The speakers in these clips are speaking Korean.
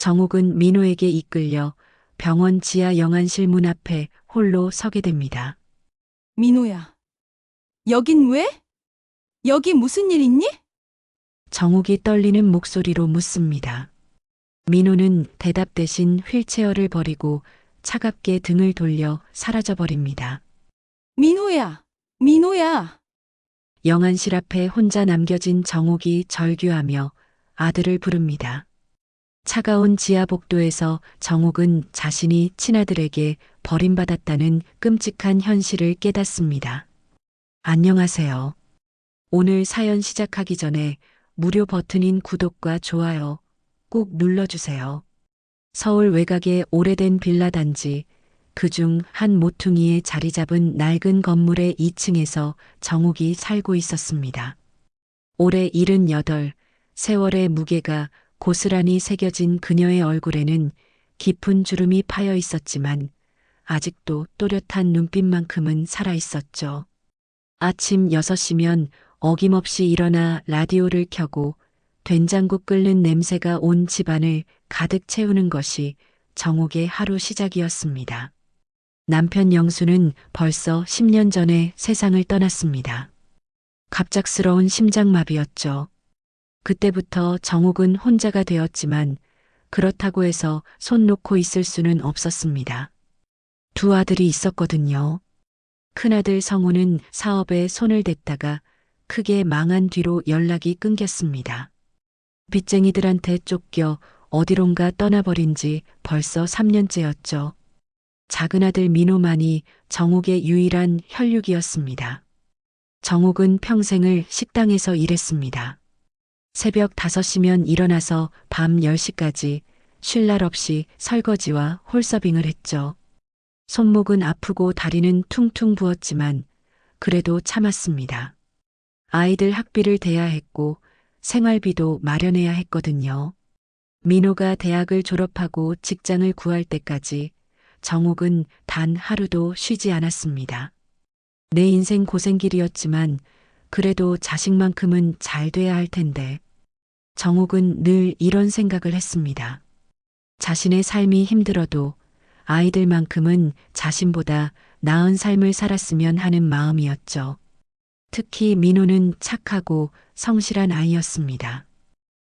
정욱은 민호에게 이끌려 병원 지하 영안실 문 앞에 홀로 서게 됩니다. 민호야, 여긴 왜? 여기 무슨 일 있니? 정욱이 떨리는 목소리로 묻습니다. 민호는 대답 대신 휠체어를 버리고 차갑게 등을 돌려 사라져 버립니다. 민호야, 민호야. 영안실 앞에 혼자 남겨진 정욱이 절규하며 아들을 부릅니다. 차가운 지하 복도에서 정욱은 자신이 친아들에게 버림받았다는 끔찍한 현실을 깨닫습니다. 안녕하세요. 오늘 사연 시작하기 전에 무료 버튼인 구독과 좋아요 꼭 눌러주세요. 서울 외곽의 오래된 빌라 단지, 그중 한 모퉁이에 자리 잡은 낡은 건물의 2층에서 정욱이 살고 있었습니다. 올해 78, 세월의 무게가 고스란히 새겨진 그녀의 얼굴에는 깊은 주름이 파여 있었지만 아직도 또렷한 눈빛만큼은 살아 있었죠. 아침 6시면 어김없이 일어나 라디오를 켜고 된장국 끓는 냄새가 온 집안을 가득 채우는 것이 정욱의 하루 시작이었습니다. 남편 영수는 벌써 10년 전에 세상을 떠났습니다. 갑작스러운 심장마비였죠. 그때부터 정욱은 혼자가 되었지만 그렇다고 해서 손 놓고 있을 수는 없었습니다. 두 아들이 있었거든요. 큰아들 성우는 사업에 손을 댔다가 크게 망한 뒤로 연락이 끊겼습니다. 빚쟁이들한테 쫓겨 어디론가 떠나버린 지 벌써 3년째였죠. 작은 아들 민호만이 정욱의 유일한 혈육이었습니다. 정욱은 평생을 식당에서 일했습니다. 새벽 5시면 일어나서 밤 10시까지 쉴 날 없이 설거지와 홀서빙을 했죠. 손목은 아프고 다리는 퉁퉁 부었지만 그래도 참았습니다. 아이들 학비를 대야 했고 생활비도 마련해야 했거든요. 민호가 대학을 졸업하고 직장을 구할 때까지 정욱은 단 하루도 쉬지 않았습니다. 내 인생 고생길이었지만 그래도 자식만큼은 잘 돼야 할 텐데. 정욱은 늘 이런 생각을 했습니다. 자신의 삶이 힘들어도 아이들만큼은 자신보다 나은 삶을 살았으면 하는 마음이었죠. 특히 민호는 착하고 성실한 아이였습니다.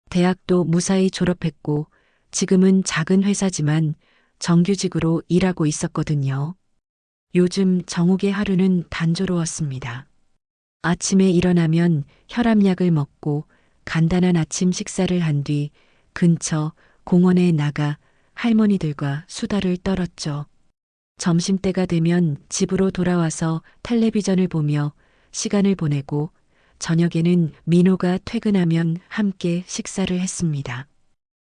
대학도 무사히 졸업했고 지금은 작은 회사지만 정규직으로 일하고 있었거든요. 요즘 정욱의 하루는 단조로웠습니다. 아침에 일어나면 혈압약을 먹고 간단한 아침 식사를 한 뒤 근처 공원에 나가 할머니들과 수다를 떨었죠. 점심때가 되면 집으로 돌아와서 텔레비전을 보며 시간을 보내고 저녁에는 민호가 퇴근하면 함께 식사를 했습니다.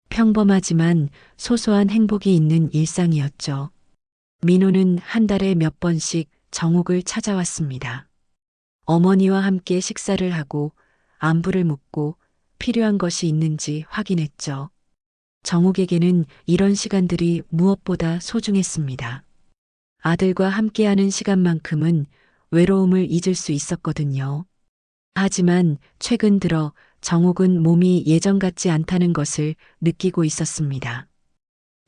평범하지만 소소한 행복이 있는 일상이었죠. 민호는 한 달에 몇 번씩 정욱을 찾아왔습니다. 어머니와 함께 식사를 하고 안부를 묻고 필요한 것이 있는지 확인했죠. 정욱에게는 이런 시간들이 무엇보다 소중했습니다. 아들과 함께하는 시간만큼은 외로움을 잊을 수 있었거든요. 하지만 최근 들어 정욱은 몸이 예전 같지 않다는 것을 느끼고 있었습니다.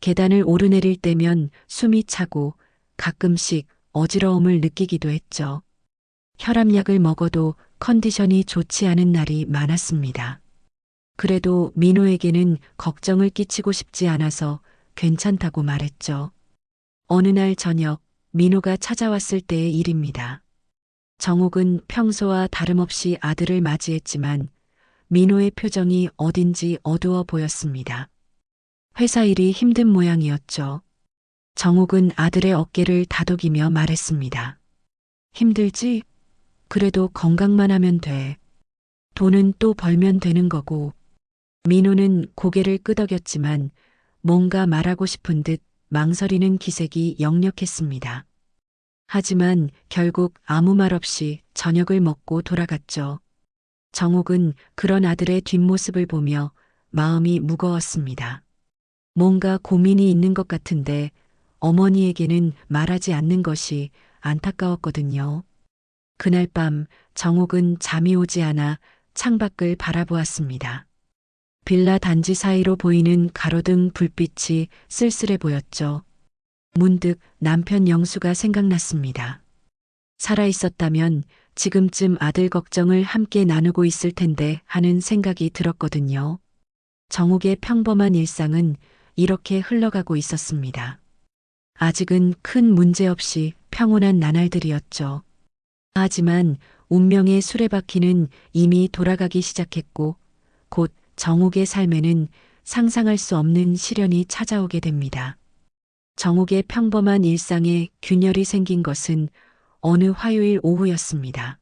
계단을 오르내릴 때면 숨이 차고 가끔씩 어지러움을 느끼기도 했죠. 혈압약을 먹어도 컨디션이 좋지 않은 날이 많았습니다. 그래도 민호에게는 걱정을 끼치고 싶지 않아서 괜찮다고 말했죠. 어느 날 저녁 민호가 찾아왔을 때의 일입니다. 정욱은 평소와 다름없이 아들을 맞이했지만 민호의 표정이 어딘지 어두워 보였습니다. 회사 일이 힘든 모양이었죠. 정욱은 아들의 어깨를 다독이며 말했습니다. 힘들지? 그래도 건강만 하면 돼. 돈은 또 벌면 되는 거고. 민호는 고개를 끄덕였지만 뭔가 말하고 싶은 듯 망설이는 기색이 역력했습니다. 하지만 결국 아무 말 없이 저녁을 먹고 돌아갔죠. 정욱은 그런 아들의 뒷모습을 보며 마음이 무거웠습니다. 뭔가 고민이 있는 것 같은데 어머니에게는 말하지 않는 것이 안타까웠거든요. 그날 밤 정욱은 잠이 오지 않아 창밖을 바라보았습니다. 빌라 단지 사이로 보이는 가로등 불빛이 쓸쓸해 보였죠. 문득 남편 영수가 생각났습니다. 살아있었다면 지금쯤 아들 걱정을 함께 나누고 있을 텐데 하는 생각이 들었거든요. 정욱의 평범한 일상은 이렇게 흘러가고 있었습니다. 아직은 큰 문제 없이 평온한 나날들이었죠. 하지만 운명의 수레바퀴는 이미 돌아가기 시작했고 곧 정욱의 삶에는 상상할 수 없는 시련이 찾아오게 됩니다. 정욱의 평범한 일상에 균열이 생긴 것은 어느 화요일 오후였습니다.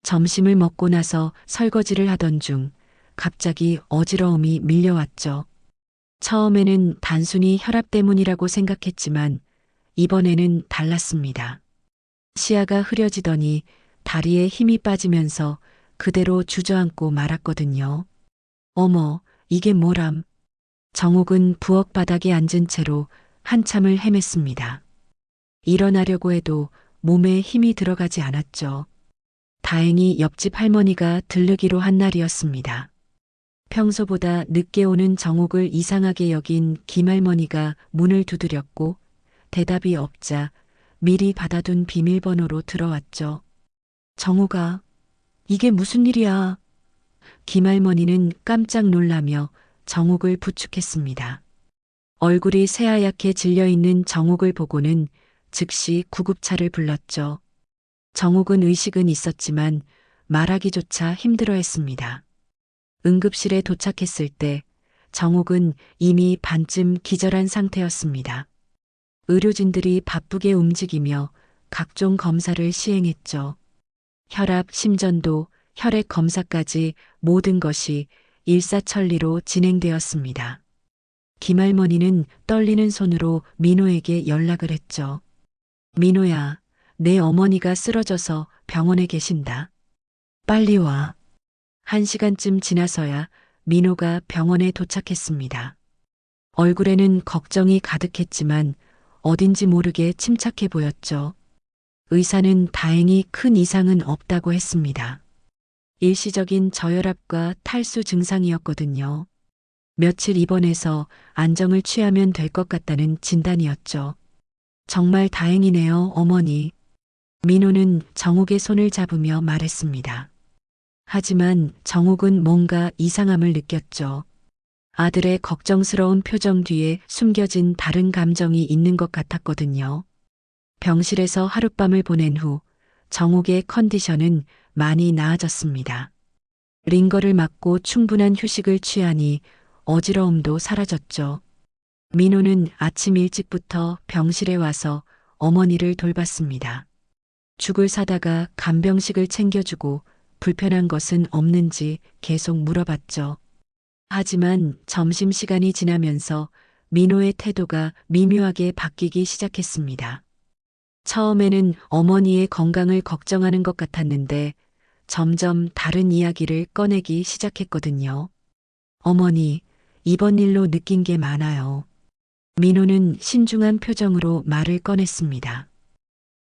점심을 먹고 나서 설거지를 하던 중 갑자기 어지러움이 밀려왔죠. 처음에는 단순히 혈압 때문이라고 생각했지만 이번에는 달랐습니다. 시야가 흐려지더니 다리에 힘이 빠지면서 그대로 주저앉고 말았거든요. 어머, 이게 뭐람? 정욱은 부엌 바닥에 앉은 채로 한참을 헤맸습니다. 일어나려고 해도 몸에 힘이 들어가지 않았죠. 다행히 옆집 할머니가 들르기로 한 날이었습니다. 평소보다 늦게 오는 정욱을 이상하게 여긴 김할머니가 문을 두드렸고 대답이 없자 미리 받아둔 비밀번호로 들어왔죠. 정욱아, 이게 무슨 일이야? 김할머니는 깜짝 놀라며 정욱을 부축했습니다. 얼굴이 새하얗게 질려있는 정욱을 보고는 즉시 구급차를 불렀죠. 정욱은 의식은 있었지만 말하기조차 힘들어했습니다. 응급실에 도착했을 때 정욱은 이미 반쯤 기절한 상태였습니다. 의료진들이 바쁘게 움직이며 각종 검사를 시행했죠. 혈압, 심전도, 혈액 검사까지 모든 것이 일사천리로 진행되었습니다. 김할머니는 떨리는 손으로 민호에게 연락을 했죠. 민호야, 내 어머니가 쓰러져서 병원에 계신다. 빨리 와. 1시간쯤 지나서야 민호가 병원에 도착했습니다. 얼굴에는 걱정이 가득했지만 어딘지 모르게 침착해 보였죠. 의사는 다행히 큰 이상은 없다고 했습니다. 일시적인 저혈압과 탈수 증상이었거든요. 며칠 입원해서 안정을 취하면 될 것 같다는 진단이었죠. 정말 다행이네요, 어머니. 민호는 정욱의 손을 잡으며 말했습니다. 하지만 정욱은 뭔가 이상함을 느꼈죠. 아들의 걱정스러운 표정 뒤에 숨겨진 다른 감정이 있는 것 같았거든요. 병실에서 하룻밤을 보낸 후 정욱의 컨디션은 많이 나아졌습니다. 링거를 맞고 충분한 휴식을 취하니 어지러움도 사라졌죠. 민호는 아침 일찍부터 병실에 와서 어머니를 돌봤습니다. 죽을 사다가 간병식을 챙겨주고 불편한 것은 없는지 계속 물어봤죠. 하지만 점심시간이 지나면서 민호의 태도가 미묘하게 바뀌기 시작했습니다. 처음에는 어머니의 건강을 걱정하는 것 같았는데 점점 다른 이야기를 꺼내기 시작했거든요. 어머니, 이번 일로 느낀 게 많아요. 민호는 신중한 표정으로 말을 꺼냈습니다.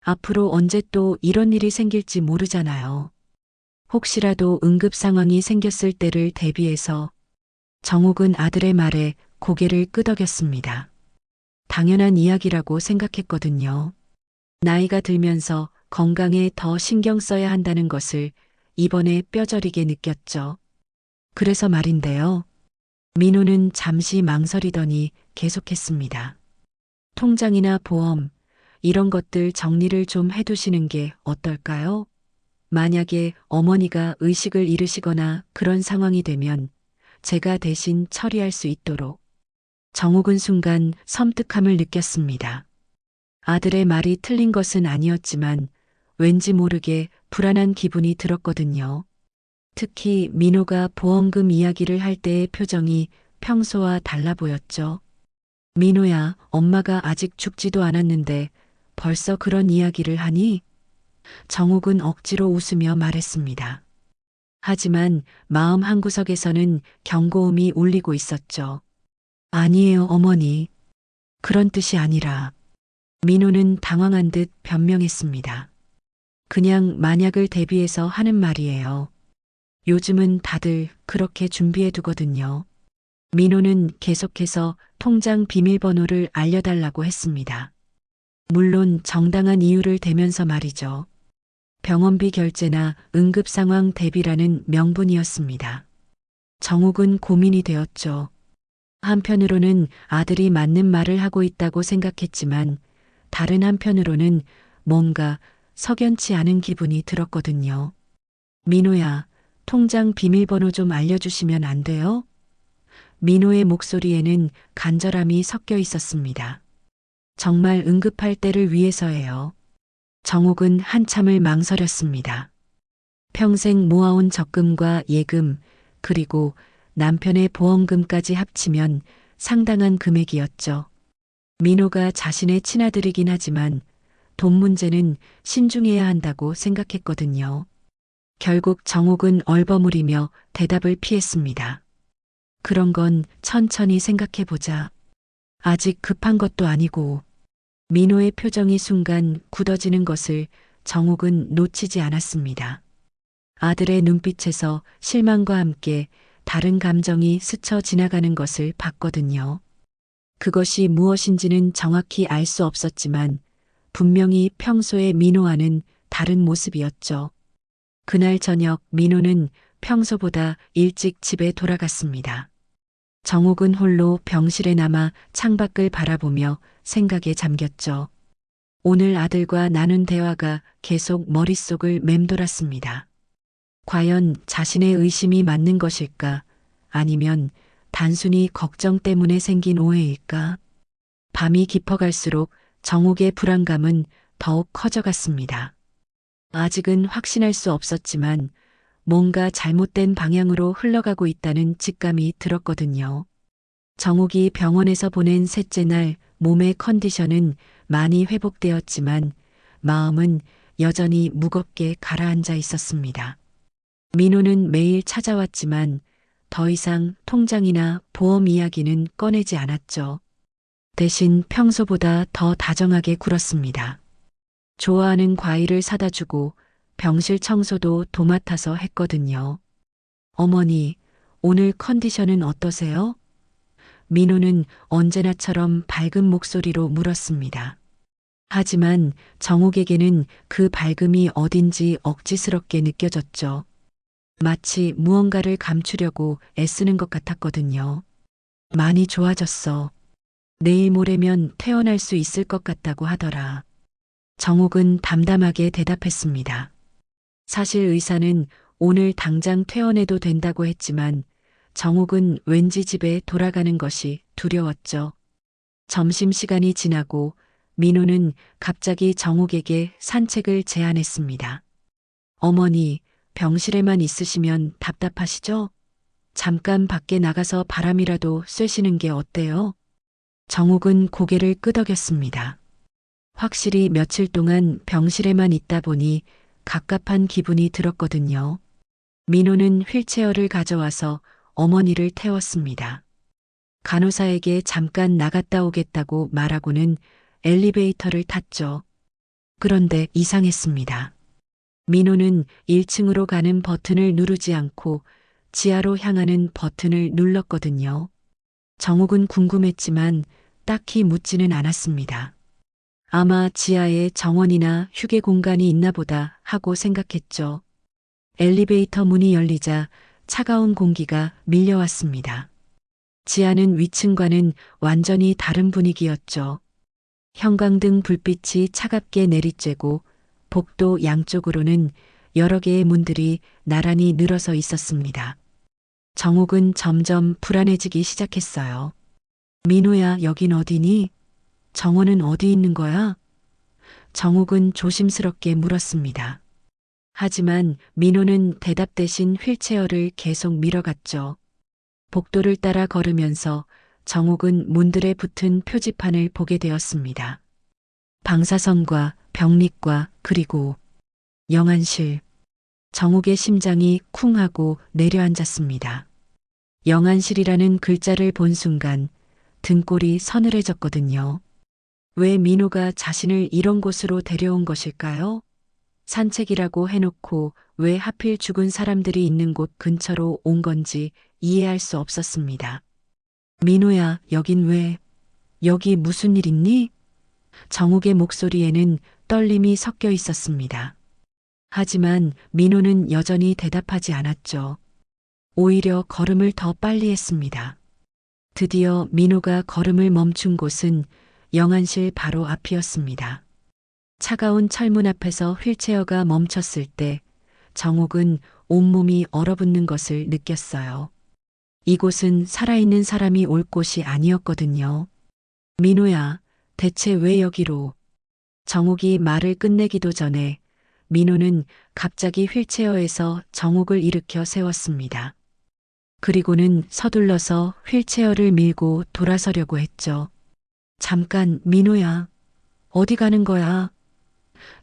앞으로 언제 또 이런 일이 생길지 모르잖아요. 혹시라도 응급 상황이 생겼을 때를 대비해서 정욱은 아들의 말에 고개를 끄덕였습니다. 당연한 이야기라고 생각했거든요. 나이가 들면서 건강에 더 신경 써야 한다는 것을 이번에 뼈저리게 느꼈죠. 그래서 말인데요. 민호는 잠시 망설이더니 계속했습니다. 통장이나 보험, 이런 것들 정리를 좀 해두시는 게 어떨까요? 만약에 어머니가 의식을 잃으시거나 그런 상황이 되면 제가 대신 처리할 수 있도록. 정욱은 순간 섬뜩함을 느꼈습니다. 아들의 말이 틀린 것은 아니었지만 왠지 모르게 불안한 기분이 들었거든요. 특히 민호가 보험금 이야기를 할 때의 표정이 평소와 달라 보였죠. 민호야, 엄마가 아직 죽지도 않았는데 벌써 그런 이야기를 하니? 정욱은 억지로 웃으며 말했습니다. 하지만 마음 한구석에서는 경고음이 울리고 있었죠. 아니에요, 어머니. 그런 뜻이 아니라. 민호는 당황한 듯 변명했습니다. 그냥 만약을 대비해서 하는 말이에요. 요즘은 다들 그렇게 준비해 두거든요. 민호는 계속해서 통장 비밀번호를 알려달라고 했습니다. 물론 정당한 이유를 대면서 말이죠. 병원비 결제나 응급상황 대비라는 명분이었습니다. 정욱은 고민이 되었죠. 한편으로는 아들이 맞는 말을 하고 있다고 생각했지만 다른 한편으로는 뭔가 석연치 않은 기분이 들었거든요. 민호야, 통장 비밀번호 좀 알려주시면 안 돼요? 민호의 목소리에는 간절함이 섞여 있었습니다. 정말 응급할 때를 위해서예요. 정욱은 한참을 망설였습니다. 평생 모아온 적금과 예금, 그리고 남편의 보험금까지 합치면 상당한 금액이었죠. 민호가 자신의 친아들이긴 하지만 돈 문제는 신중해야 한다고 생각했거든요. 결국 정욱은 얼버무리며 대답을 피했습니다. 그런 건 천천히 생각해보자. 아직 급한 것도 아니고. 민호의 표정이 순간 굳어지는 것을 정욱은 놓치지 않았습니다. 아들의 눈빛에서 실망과 함께 다른 감정이 스쳐 지나가는 것을 봤거든요. 그것이 무엇인지는 정확히 알 수 없었지만 분명히 평소의 민호와는 다른 모습이었죠. 그날 저녁 민호는 평소보다 일찍 집에 돌아갔습니다. 정욱은 홀로 병실에 남아 창밖을 바라보며 생각에 잠겼죠. 오늘 아들과 나눈 대화가 계속 머릿속을 맴돌았습니다. 과연 자신의 의심이 맞는 것일까? 아니면 단순히 걱정 때문에 생긴 오해일까? 밤이 깊어갈수록 정욱의 불안감은 더욱 커져갔습니다. 아직은 확신할 수 없었지만 뭔가 잘못된 방향으로 흘러가고 있다는 직감이 들었거든요. 정욱이 병원에서 보낸 셋째 날 몸의 컨디션은 많이 회복되었지만 마음은 여전히 무겁게 가라앉아 있었습니다. 민호는 매일 찾아왔지만 더 이상 통장이나 보험 이야기는 꺼내지 않았죠. 대신 평소보다 더 다정하게 굴었습니다. 좋아하는 과일을 사다 주고 병실 청소도 도맡아서 했거든요. 어머니, 오늘 컨디션은 어떠세요? 민호는 언제나처럼 밝은 목소리로 물었습니다. 하지만 정욱에게는 그 밝음이 어딘지 억지스럽게 느껴졌죠. 마치 무언가를 감추려고 애쓰는 것 같았거든요. 많이 좋아졌어. 내일 모레면 퇴원할 수 있을 것 같다고 하더라. 정욱은 담담하게 대답했습니다. 사실 의사는 오늘 당장 퇴원해도 된다고 했지만 정욱은 왠지 집에 돌아가는 것이 두려웠죠. 점심시간이 지나고 민호는 갑자기 정욱에게 산책을 제안했습니다. 어머니, 병실에만 있으시면 답답하시죠? 잠깐 밖에 나가서 바람이라도 쐬시는 게 어때요? 정욱은 고개를 끄덕였습니다. 확실히 며칠 동안 병실에만 있다 보니 갑갑한 기분이 들었거든요. 민호는 휠체어를 가져와서 어머니를 태웠습니다. 간호사에게 잠깐 나갔다 오겠다고 말하고는 엘리베이터를 탔죠. 그런데 이상했습니다. 민호는 1층으로 가는 버튼을 누르지 않고 지하로 향하는 버튼을 눌렀거든요. 정욱은 궁금했지만 딱히 묻지는 않았습니다. 아마 지하에 정원이나 휴게 공간이 있나 보다 하고 생각했죠. 엘리베이터 문이 열리자 차가운 공기가 밀려왔습니다. 지하는 위층과는 완전히 다른 분위기였죠. 형광등 불빛이 차갑게 내리쬐고 복도 양쪽으로는 여러 개의 문들이 나란히 늘어서 있었습니다. 정욱은 점점 불안해지기 시작했어요. 민호야, 여긴 어디니? 정원은 어디 있는 거야? 정욱은 조심스럽게 물었습니다. 하지만 민호는 대답 대신 휠체어를 계속 밀어갔죠. 복도를 따라 걸으면서 정욱은 문들에 붙은 표지판을 보게 되었습니다. 방사선과 병리과 그리고 영안실. 정욱의 심장이 쿵 하고 내려앉았습니다. 영안실이라는 글자를 본 순간 등골이 서늘해졌거든요. 왜 민호가 자신을 이런 곳으로 데려온 것일까요? 산책이라고 해놓고 왜 하필 죽은 사람들이 있는 곳 근처로 온 건지 이해할 수 없었습니다. 민호야, 여긴 왜? 여기 무슨 일 있니? 정욱의 목소리에는 떨림이 섞여 있었습니다. 하지만 민호는 여전히 대답하지 않았죠. 오히려 걸음을 더 빨리 했습니다. 드디어 민호가 걸음을 멈춘 곳은 영안실 바로 앞이었습니다. 차가운 철문 앞에서 휠체어가 멈췄을 때 정욱은 온몸이 얼어붙는 것을 느꼈어요. 이곳은 살아있는 사람이 올 곳이 아니었거든요. 민호야, 대체 왜 여기로? 정욱이 말을 끝내기도 전에 민호는 갑자기 휠체어에서 정욱을 일으켜 세웠습니다. 그리고는 서둘러서 휠체어를 밀고 돌아서려고 했죠. 잠깐, 민호야. 어디 가는 거야?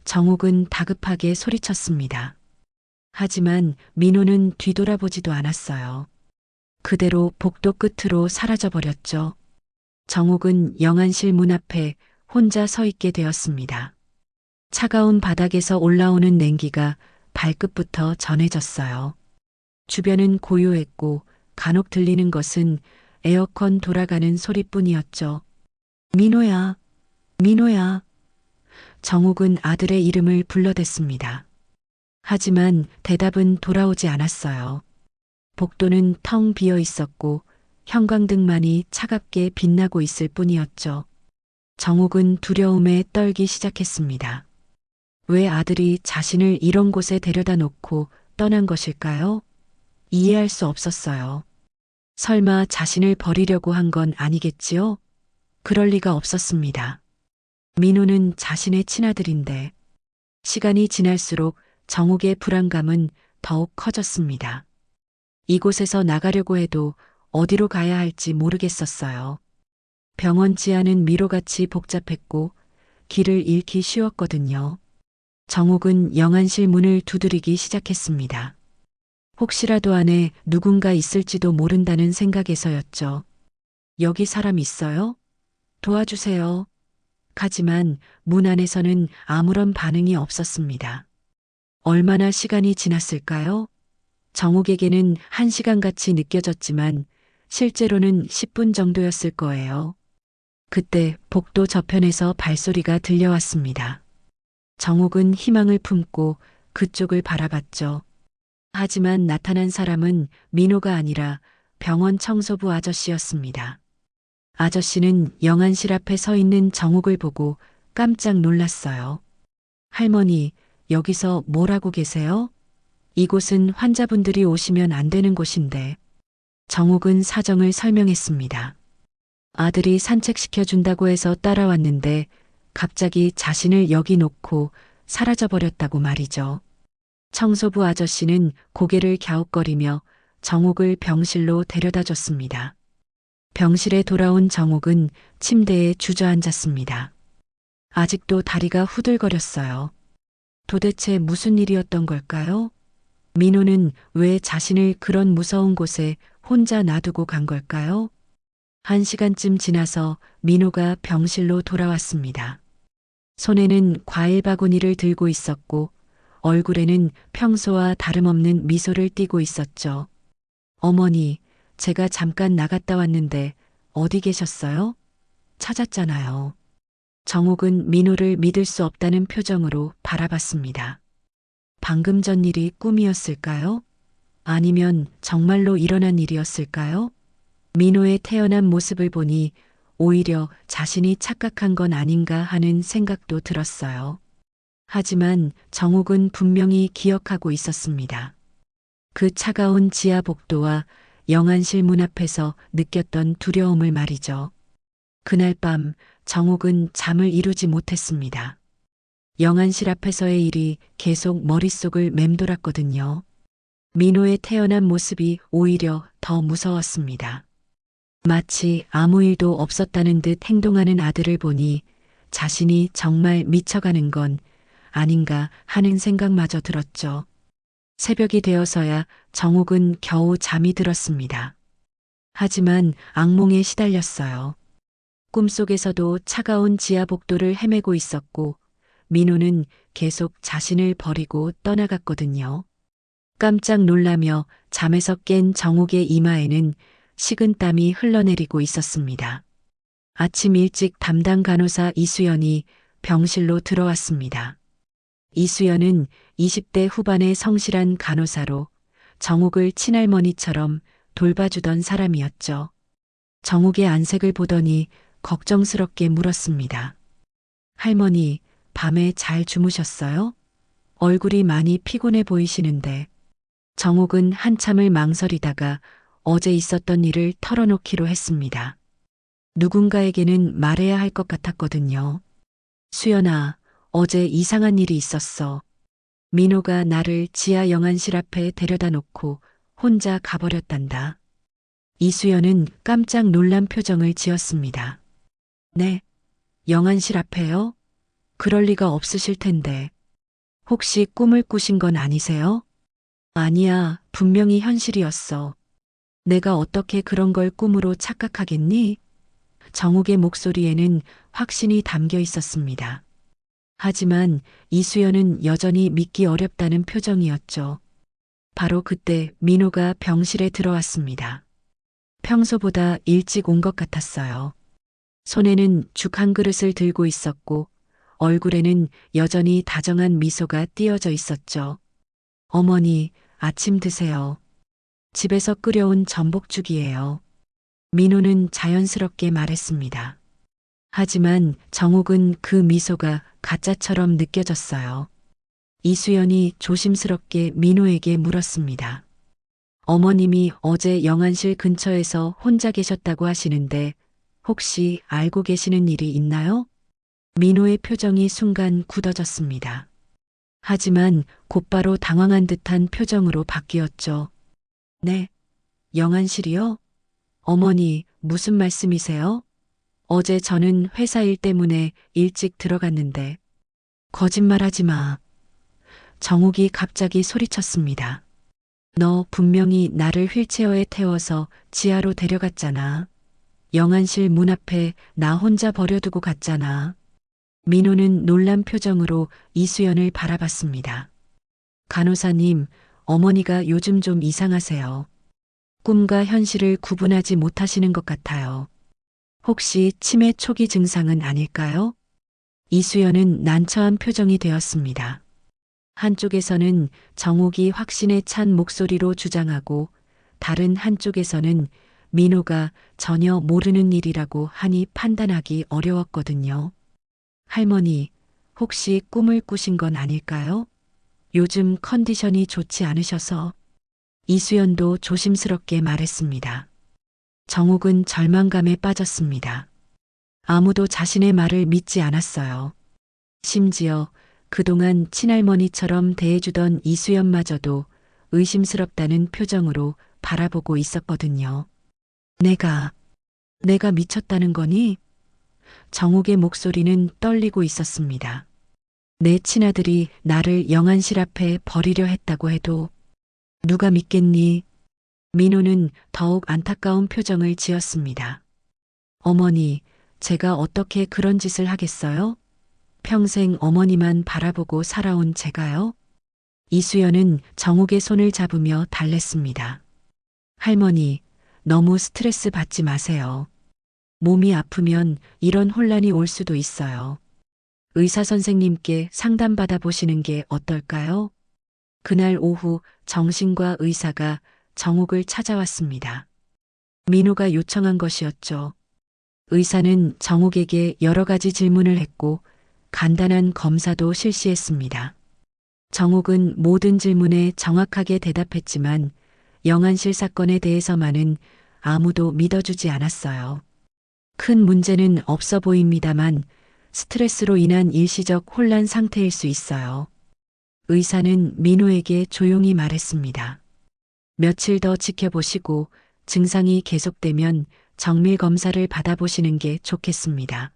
정욱은 다급하게 소리쳤습니다. 하지만 민호는 뒤돌아보지도 않았어요. 그대로 복도 끝으로 사라져버렸죠. 정욱은 영안실 문 앞에 혼자 서 있게 되었습니다. 차가운 바닥에서 올라오는 냉기가 발끝부터 전해졌어요. 주변은 고요했고 간혹 들리는 것은 에어컨 돌아가는 소리뿐이었죠. 민호야, 민호야. 정욱은 아들의 이름을 불러댔습니다. 하지만 대답은 돌아오지 않았어요. 복도는 텅 비어 있었고 형광등만이 차갑게 빛나고 있을 뿐이었죠. 정욱은 두려움에 떨기 시작했습니다. 왜 아들이 자신을 이런 곳에 데려다 놓고 떠난 것일까요? 이해할 수 없었어요. 설마 자신을 버리려고 한 건 아니겠지요? 그럴 리가 없었습니다. 민호는 자신의 친아들인데 시간이 지날수록 정욱의 불안감은 더욱 커졌습니다. 이곳에서 나가려고 해도 어디로 가야 할지 모르겠었어요. 병원 지하는 미로같이 복잡했고 길을 잃기 쉬웠거든요. 정욱은 영안실 문을 두드리기 시작했습니다. 혹시라도 안에 누군가 있을지도 모른다는 생각에서였죠. 여기 사람 있어요? 도와주세요. 하지만 문 안에서는 아무런 반응이 없었습니다. 얼마나 시간이 지났을까요? 정욱에게는 1시간같이 느껴졌지만 실제로는 10분 정도였을 거예요. 그때 복도 저편에서 발소리가 들려왔습니다. 정욱은 희망을 품고 그쪽을 바라봤죠. 하지만 나타난 사람은 민호가 아니라 병원 청소부 아저씨였습니다. 아저씨는 영안실 앞에 서 있는 정욱을 보고 깜짝 놀랐어요. 할머니, 여기서 뭘 하고 계세요? 이곳은 환자분들이 오시면 안 되는 곳인데. 정욱은 사정을 설명했습니다. 아들이 산책시켜준다고 해서 따라왔는데 갑자기 자신을 여기 놓고 사라져버렸다고 말이죠. 청소부 아저씨는 고개를 갸웃거리며 정욱을 병실로 데려다 줬습니다. 병실에 돌아온 정욱은 침대에 주저앉았습니다. 아직도 다리가 후들거렸어요. 도대체 무슨 일이었던 걸까요? 민호는 왜 자신을 그런 무서운 곳에 혼자 놔두고 간 걸까요? 1시간쯤 지나서 민호가 병실로 돌아왔습니다. 손에는 과일 바구니를 들고 있었고 얼굴에는 평소와 다름없는 미소를 띠고 있었죠. 어머니, 제가 잠깐 나갔다 왔는데 어디 계셨어요? 찾았잖아요. 정욱은 민호를 믿을 수 없다는 표정으로 바라봤습니다. 방금 전 일이 꿈이었을까요? 아니면 정말로 일어난 일이었을까요? 민호의 태어난 모습을 보니 오히려 자신이 착각한 건 아닌가 하는 생각도 들었어요. 하지만 정욱은 분명히 기억하고 있었습니다. 그 차가운 지하 복도와 영안실 문 앞에서 느꼈던 두려움을 말이죠. 그날 밤 정욱은 잠을 이루지 못했습니다. 영안실 앞에서의 일이 계속 머릿속을 맴돌았거든요. 민호의 태어난 모습이 오히려 더 무서웠습니다. 마치 아무 일도 없었다는 듯 행동하는 아들을 보니 자신이 정말 미쳐가는 건 아닌가 하는 생각마저 들었죠. 새벽이 되어서야 정욱은 겨우 잠이 들었습니다. 하지만 악몽에 시달렸어요. 꿈속에서도 차가운 지하 복도를 헤매고 있었고 민호는 계속 자신을 버리고 떠나갔거든요. 깜짝 놀라며 잠에서 깬 정욱의 이마에는 식은땀이 흘러내리고 있었습니다. 아침 일찍 담당 간호사 이수연이 병실로 들어왔습니다. 이수연은 20대 후반의 성실한 간호사로 정욱을 친할머니처럼 돌봐주던 사람이었죠. 정욱의 안색을 보더니 걱정스럽게 물었습니다. 할머니, 밤에 잘 주무셨어요? 얼굴이 많이 피곤해 보이시는데. 정욱은 한참을 망설이다가 어제 있었던 일을 털어놓기로 했습니다. 누군가에게는 말해야 할 것 같았거든요. 수연아, 어제 이상한 일이 있었어. 민호가 나를 지하 영안실 앞에 데려다 놓고 혼자 가버렸단다. 이수연은 깜짝 놀란 표정을 지었습니다. 네, 영안실 앞에요? 그럴 리가 없으실 텐데. 혹시 꿈을 꾸신 건 아니세요? 아니야, 분명히 현실이었어. 내가 어떻게 그런 걸 꿈으로 착각하겠니? 정욱의 목소리에는 확신이 담겨 있었습니다. 하지만 이수연은 여전히 믿기 어렵다는 표정이었죠. 바로 그때 민호가 병실에 들어왔습니다. 평소보다 일찍 온 것 같았어요. 손에는 죽 한 그릇을 들고 있었고 얼굴에는 여전히 다정한 미소가 띄어져 있었죠. 어머니, 아침 드세요. 집에서 끓여온 전복죽이에요. 민호는 자연스럽게 말했습니다. 하지만 정욱은 그 미소가 가짜처럼 느껴졌어요. 이수연이 조심스럽게 민호에게 물었습니다. 어머님이 어제 영안실 근처에서 혼자 계셨다고 하시는데 혹시 알고 계시는 일이 있나요? 민호의 표정이 순간 굳어졌습니다. 하지만 곧바로 당황한 듯한 표정으로 바뀌었죠. 네, 영안실이요? 어머니, 무슨 말씀이세요? 어제 저는 회사 일 때문에 일찍 들어갔는데. 거짓말하지 마. 정욱이 갑자기 소리쳤습니다. 너 분명히 나를 휠체어에 태워서 지하로 데려갔잖아. 영안실 문 앞에 나 혼자 버려두고 갔잖아. 민호는 놀란 표정으로 이수연을 바라봤습니다. 간호사님, 어머니가 요즘 좀 이상하세요. 꿈과 현실을 구분하지 못하시는 것 같아요. 혹시 치매 초기 증상은 아닐까요? 이수연은 난처한 표정이 되었습니다. 한쪽에서는 정욱이 확신에 찬 목소리로 주장하고 다른 한쪽에서는 민호가 전혀 모르는 일이라고 하니 판단하기 어려웠거든요. 할머니, 혹시 꿈을 꾸신 건 아닐까요? 요즘 컨디션이 좋지 않으셔서. 이수연도 조심스럽게 말했습니다. 정욱은 절망감에 빠졌습니다. 아무도 자신의 말을 믿지 않았어요. 심지어 그동안 친할머니처럼 대해주던 이수연마저도 의심스럽다는 표정으로 바라보고 있었거든요. 내가 미쳤다는 거니? 정욱의 목소리는 떨리고 있었습니다. 내 친아들이 나를 영안실 앞에 버리려 했다고 해도 누가 믿겠니? 민호는 더욱 안타까운 표정을 지었습니다. 어머니, 제가 어떻게 그런 짓을 하겠어요? 평생 어머니만 바라보고 살아온 제가요? 이수연은 정욱의 손을 잡으며 달랬습니다. 할머니, 너무 스트레스 받지 마세요. 몸이 아프면 이런 혼란이 올 수도 있어요. 의사 선생님께 상담받아 보시는 게 어떨까요? 그날 오후 정신과 의사가 정욱을 찾아왔습니다. 민호가 요청한 것이었죠. 의사는 정욱에게 여러 가지 질문을 했고 간단한 검사도 실시했습니다. 정욱은 모든 질문에 정확하게 대답했지만 영안실 사건에 대해서만은 아무도 믿어주지 않았어요. 큰 문제는 없어 보입니다만 스트레스로 인한 일시적 혼란 상태일 수 있어요. 의사는 민호에게 조용히 말했습니다. 며칠 더 지켜보시고 증상이 계속되면 정밀 검사를 받아보시는 게 좋겠습니다.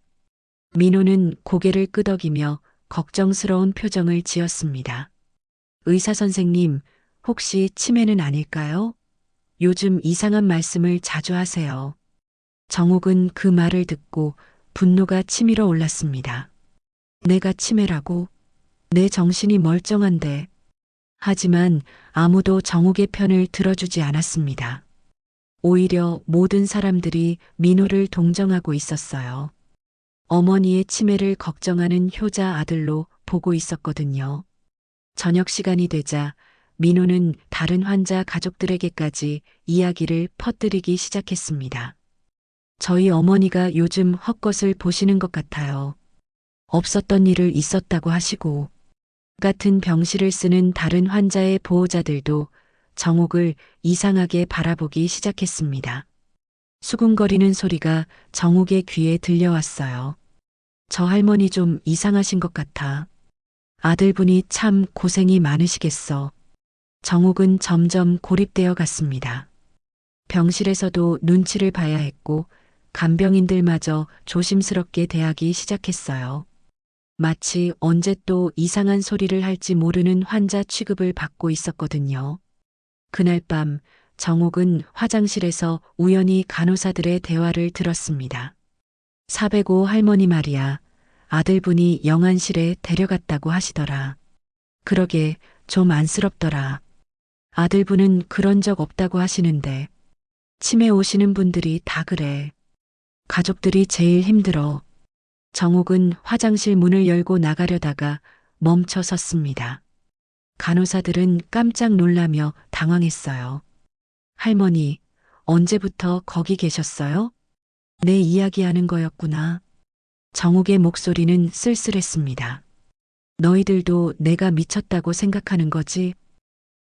민호는 고개를 끄덕이며 걱정스러운 표정을 지었습니다. 의사 선생님, 혹시 치매는 아닐까요? 요즘 이상한 말씀을 자주 하세요. 정욱은 그 말을 듣고 분노가 치밀어 올랐습니다. 내가 치매라고? 내 정신이 멀쩡한데. 하지만 아무도 정욱의 편을 들어주지 않았습니다. 오히려 모든 사람들이 민호를 동정하고 있었어요. 어머니의 치매를 걱정하는 효자 아들로 보고 있었거든요. 저녁 시간이 되자 민호는 다른 환자 가족들에게까지 이야기를 퍼뜨리기 시작했습니다. 저희 어머니가 요즘 헛것을 보시는 것 같아요. 없었던 일을 있었다고 하시고, 같은 병실을 쓰는 다른 환자의 보호자들도 정옥을 이상하게 바라보기 시작했습니다. 수군거리는 소리가 정옥의 귀에 들려왔어요. 저 할머니 좀 이상하신 것 같아. 아들분이 참 고생이 많으시겠어. 정옥은 점점 고립되어 갔습니다. 병실에서도 눈치를 봐야 했고 간병인들마저 조심스럽게 대하기 시작했어요. 마치 언제 또 이상한 소리를 할지 모르는 환자 취급을 받고 있었거든요. 그날 밤 정옥은 화장실에서 우연히 간호사들의 대화를 들었습니다. 405 할머니 말이야. 아들분이 영안실에 데려갔다고 하시더라. 그러게 좀 안쓰럽더라. 아들분은 그런 적 없다고 하시는데 치매 오시는 분들이 다 그래. 가족들이 제일 힘들어. 정옥은 화장실 문을 열고 나가려다가 멈춰 섰습니다. 간호사들은 깜짝 놀라며 당황했어요. 할머니, 언제부터 거기 계셨어요? 내 이야기하는 거였구나. 정옥의 목소리는 쓸쓸했습니다. 너희들도 내가 미쳤다고 생각하는 거지?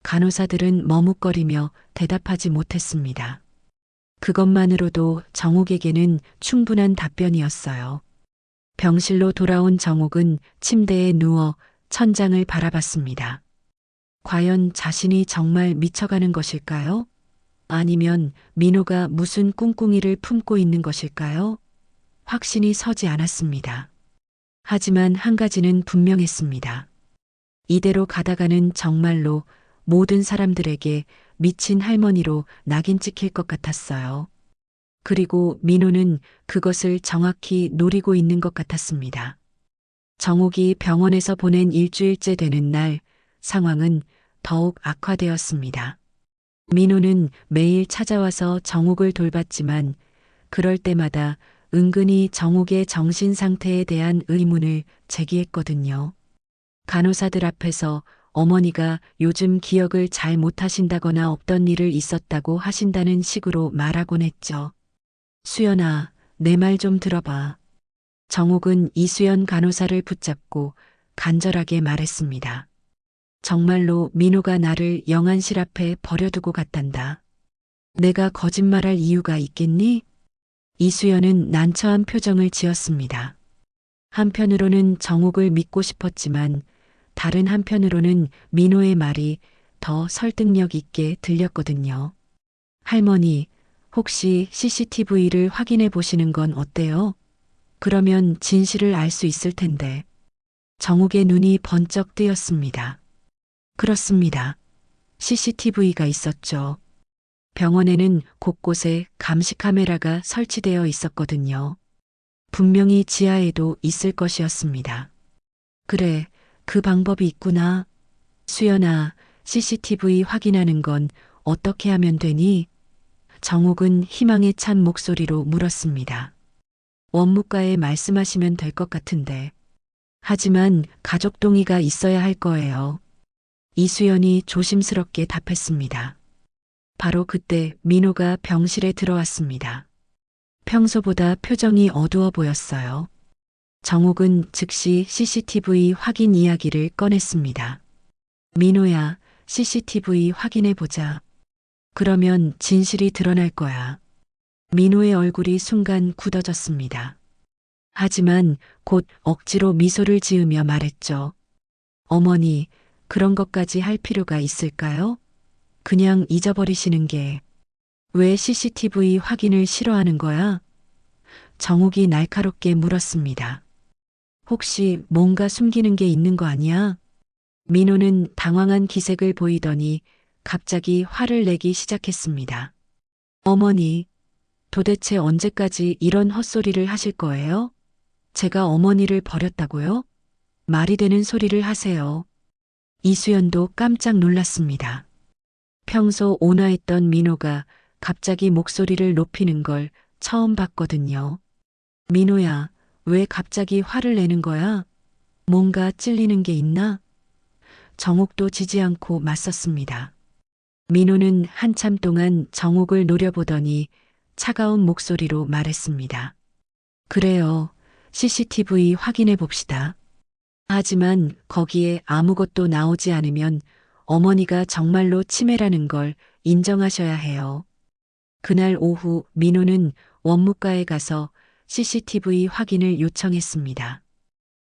간호사들은 머뭇거리며 대답하지 못했습니다. 그것만으로도 정옥에게는 충분한 답변이었어요. 병실로 돌아온 정옥은 침대에 누워 천장을 바라봤습니다. 과연 자신이 정말 미쳐가는 것일까요? 아니면 민호가 무슨 꿍꿍이를 품고 있는 것일까요? 확신이 서지 않았습니다. 하지만 한 가지는 분명했습니다. 이대로 가다가는 정말로 모든 사람들에게 미친 할머니로 낙인 찍힐 것 같았어요. 그리고 민호는 그것을 정확히 노리고 있는 것 같았습니다. 정옥이 병원에서 보낸 일주일째 되는 날, 상황은 더욱 악화되었습니다. 민호는 매일 찾아와서 정옥을 돌봤지만 그럴 때마다 은근히 정옥의 정신 상태에 대한 의문을 제기했거든요. 간호사들 앞에서 어머니가 요즘 기억을 잘 못하신다거나 없던 일을 있었다고 하신다는 식으로 말하곤 했죠. 수연아, 내 말 좀 들어봐. 정옥은 이수연 간호사를 붙잡고 간절하게 말했습니다. 정말로 민호가 나를 영안실 앞에 버려두고 갔단다. 내가 거짓말할 이유가 있겠니? 이수연은 난처한 표정을 지었습니다. 한편으로는 정옥을 믿고 싶었지만 다른 한편으로는 민호의 말이 더 설득력 있게 들렸거든요. 할머니, 혹시 CCTV를 확인해 보시는 건 어때요? 그러면 진실을 알 수 있을 텐데. 정옥의 눈이 번쩍 뜨였습니다. 그렇습니다. CCTV가 있었죠. 병원에는 곳곳에 감시 카메라가 설치되어 있었거든요. 분명히 지하에도 있을 것이었습니다. 그래, 그 방법이 있구나. 수연아, CCTV 확인하는 건 어떻게 하면 되니? 정옥은 희망에 찬 목소리로 물었습니다. 원무과에 말씀하시면 될 것 같은데. 하지만 가족 동의가 있어야 할 거예요. 이수연이 조심스럽게 답했습니다. 바로 그때 민호가 병실에 들어왔습니다. 평소보다 표정이 어두워 보였어요. 정옥은 즉시 CCTV 확인 이야기를 꺼냈습니다. 민호야, CCTV 확인해 보자. 그러면 진실이 드러날 거야. 민호의 얼굴이 순간 굳어졌습니다. 하지만 곧 억지로 미소를 지으며 말했죠. 어머니, 그런 것까지 할 필요가 있을까요? 그냥 잊어버리시는 게. 왜 CCTV 확인을 싫어하는 거야? 정옥이 날카롭게 물었습니다. 혹시 뭔가 숨기는 게 있는 거 아니야? 민호는 당황한 기색을 보이더니 갑자기 화를 내기 시작했습니다. 어머니, 도대체 언제까지 이런 헛소리를 하실 거예요? 제가 어머니를 버렸다고요? 말이 되는 소리를 하세요. 이수연도 깜짝 놀랐습니다. 평소 온화했던 민호가 갑자기 목소리를 높이는 걸 처음 봤거든요. 민호야, 왜 갑자기 화를 내는 거야? 뭔가 찔리는 게 있나? 정옥도 지지 않고 맞섰습니다. 민호는 한참 동안 정옥을 노려보더니 차가운 목소리로 말했습니다. 그래요. CCTV 확인해 봅시다. 하지만 거기에 아무것도 나오지 않으면 어머니가 정말로 치매라는 걸 인정하셔야 해요. 그날 오후 민호는 원무과에 가서 CCTV 확인을 요청했습니다.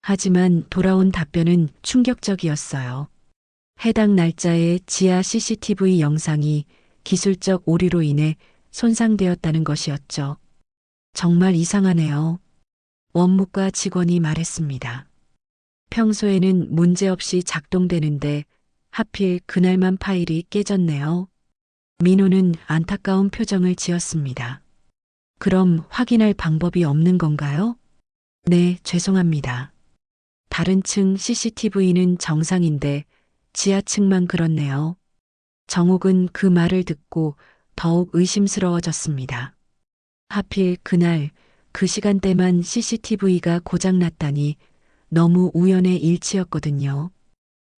하지만 돌아온 답변은 충격적이었어요. 해당 날짜의 지하 CCTV 영상이 기술적 오류로 인해 손상되었다는 것이었죠. 정말 이상하네요. 원무과 직원이 말했습니다. 평소에는 문제없이 작동되는데 하필 그날만 파일이 깨졌네요. 민호는 안타까운 표정을 지었습니다. 그럼 확인할 방법이 없는 건가요? 네, 죄송합니다. 다른 층 CCTV는 정상인데 지하층만 그렇네요. 정옥은 그 말을 듣고 더욱 의심스러워졌습니다. 하필 그날 그 시간대만 CCTV가 고장났다니 너무 우연의 일치였거든요.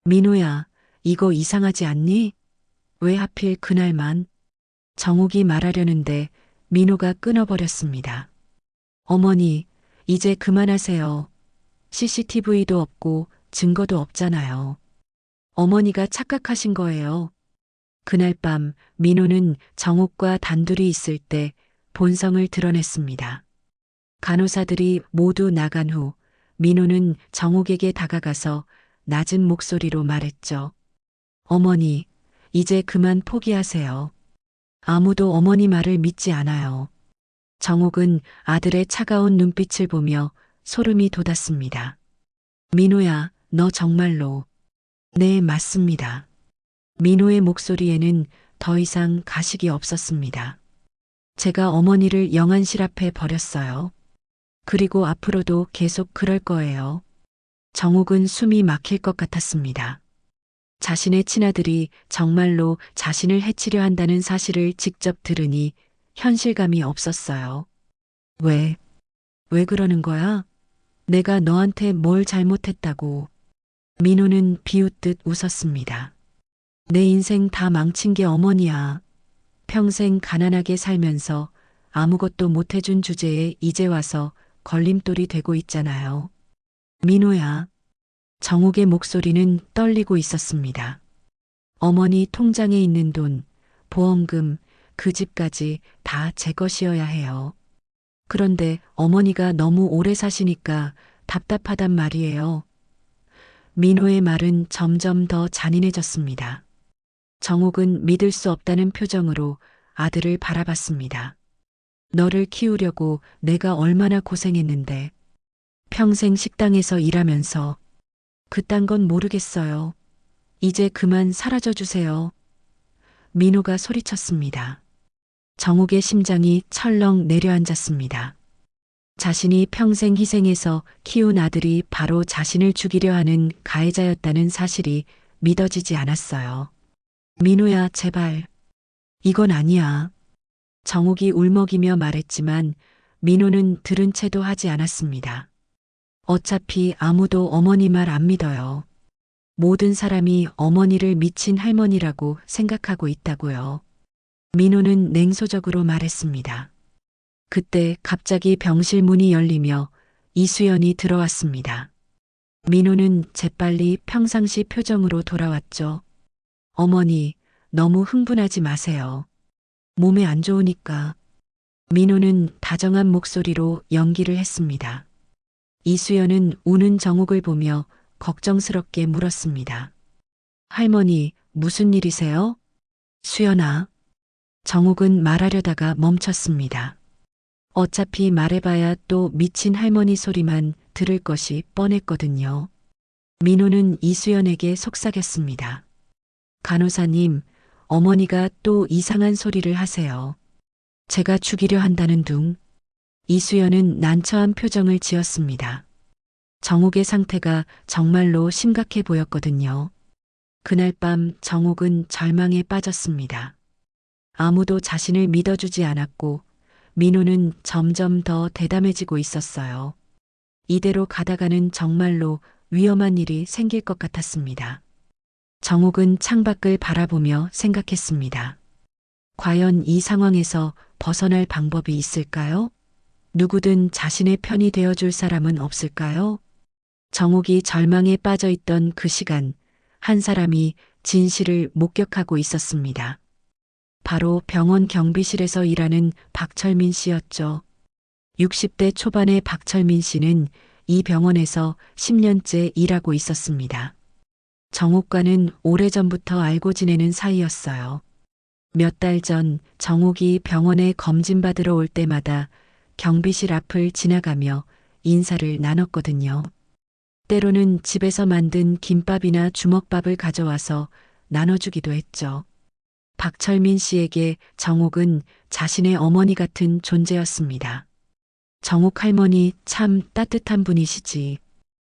민호야, 이거 이상하지 않니? 왜 하필 그날만? 정옥이 말하려는데 민호가 끊어버렸습니다. 어머니, 이제 그만하세요. CCTV도 없고 증거도 없잖아요. 어머니가 착각하신 거예요. 그날 밤 민호는 정옥과 단둘이 있을 때 본성을 드러냈습니다. 간호사들이 모두 나간 후 민호는 정옥에게 다가가서 낮은 목소리로 말했죠. 어머니, 이제 그만 포기하세요. 아무도 어머니 말을 믿지 않아요. 정옥은 아들의 차가운 눈빛을 보며 소름이 돋았습니다. 민호야, 너 정말로. 네, 맞습니다. 민호의 목소리에는 더 이상 가식이 없었습니다. 제가 어머니를 영안실 앞에 버렸어요. 그리고 앞으로도 계속 그럴 거예요. 정옥은 숨이 막힐 것 같았습니다. 자신의 친아들이 정말로 자신을 해치려 한다는 사실을 직접 들으니 현실감이 없었어요. 왜 그러는 거야? 내가 너한테 뭘 잘못했다고. 민호는 비웃듯 웃었습니다. 내 인생 다 망친 게 어머니야. 평생 가난하게 살면서 아무것도 못해준 주제에 이제 와서 걸림돌이 되고 있잖아요. 민호야. 정옥의 목소리는 떨리고 있었습니다. 어머니 통장에 있는 돈, 보험금, 그 집까지 다 제 것이어야 해요. 그런데 어머니가 너무 오래 사시니까 답답하단 말이에요. 민호의 말은 점점 더 잔인해졌습니다. 정옥은 믿을 수 없다는 표정으로 아들을 바라봤습니다. 너를 키우려고 내가 얼마나 고생했는데. 평생 식당에서 일하면서. 그딴 건 모르겠어요. 이제 그만 사라져 주세요. 민호가 소리쳤습니다. 정옥의 심장이 철렁 내려앉았습니다. 자신이 평생 희생해서 키운 아들이 바로 자신을 죽이려 하는 가해자였다는 사실이 믿어지지 않았어요. 민호야, 제발. 이건 아니야. 정옥이 울먹이며 말했지만 민호는 들은 채도 하지 않았습니다. 어차피 아무도 어머니 말 안 믿어요. 모든 사람이 어머니를 미친 할머니라고 생각하고 있다고요. 민호는 냉소적으로 말했습니다. 그때 갑자기 병실 문이 열리며 이수연이 들어왔습니다. 민호는 재빨리 평상시 표정으로 돌아왔죠. 어머니, 너무 흥분하지 마세요. 몸에 안 좋으니까. 민호는 다정한 목소리로 연기를 했습니다. 이수연은 우는 정옥을 보며 걱정스럽게 물었습니다. 할머니, 무슨 일이세요? 수연아. 정옥은 말하려다가 멈췄습니다. 어차피 말해봐야 또 미친 할머니 소리만 들을 것이 뻔했거든요. 민호는 이수연에게 속삭였습니다. 간호사님, 어머니가 또 이상한 소리를 하세요. 제가 죽이려 한다는 둥. 이수연은 난처한 표정을 지었습니다. 정옥의 상태가 정말로 심각해 보였거든요. 그날 밤 정옥은 절망에 빠졌습니다. 아무도 자신을 믿어주지 않았고 민호는 점점 더 대담해지고 있었어요. 이대로 가다가는 정말로 위험한 일이 생길 것 같았습니다. 정옥은 창밖을 바라보며 생각했습니다. 과연 이 상황에서 벗어날 방법이 있을까요? 누구든 자신의 편이 되어줄 사람은 없을까요? 정옥이 절망에 빠져 있던 그 시간, 한 사람이 진실을 목격하고 있었습니다. 바로 병원 경비실에서 일하는 박철민 씨였죠. 60대 초반의 박철민 씨는 이 병원에서 10년째 일하고 있었습니다. 정옥과는 오래전부터 알고 지내는 사이였어요. 몇 달 전 정옥이 병원에 검진받으러 올 때마다 경비실 앞을 지나가며 인사를 나눴거든요. 때로는 집에서 만든 김밥이나 주먹밥을 가져와서 나눠주기도 했죠. 박철민 씨에게 정옥은 자신의 어머니 같은 존재였습니다. 정옥 할머니 참 따뜻한 분이시지.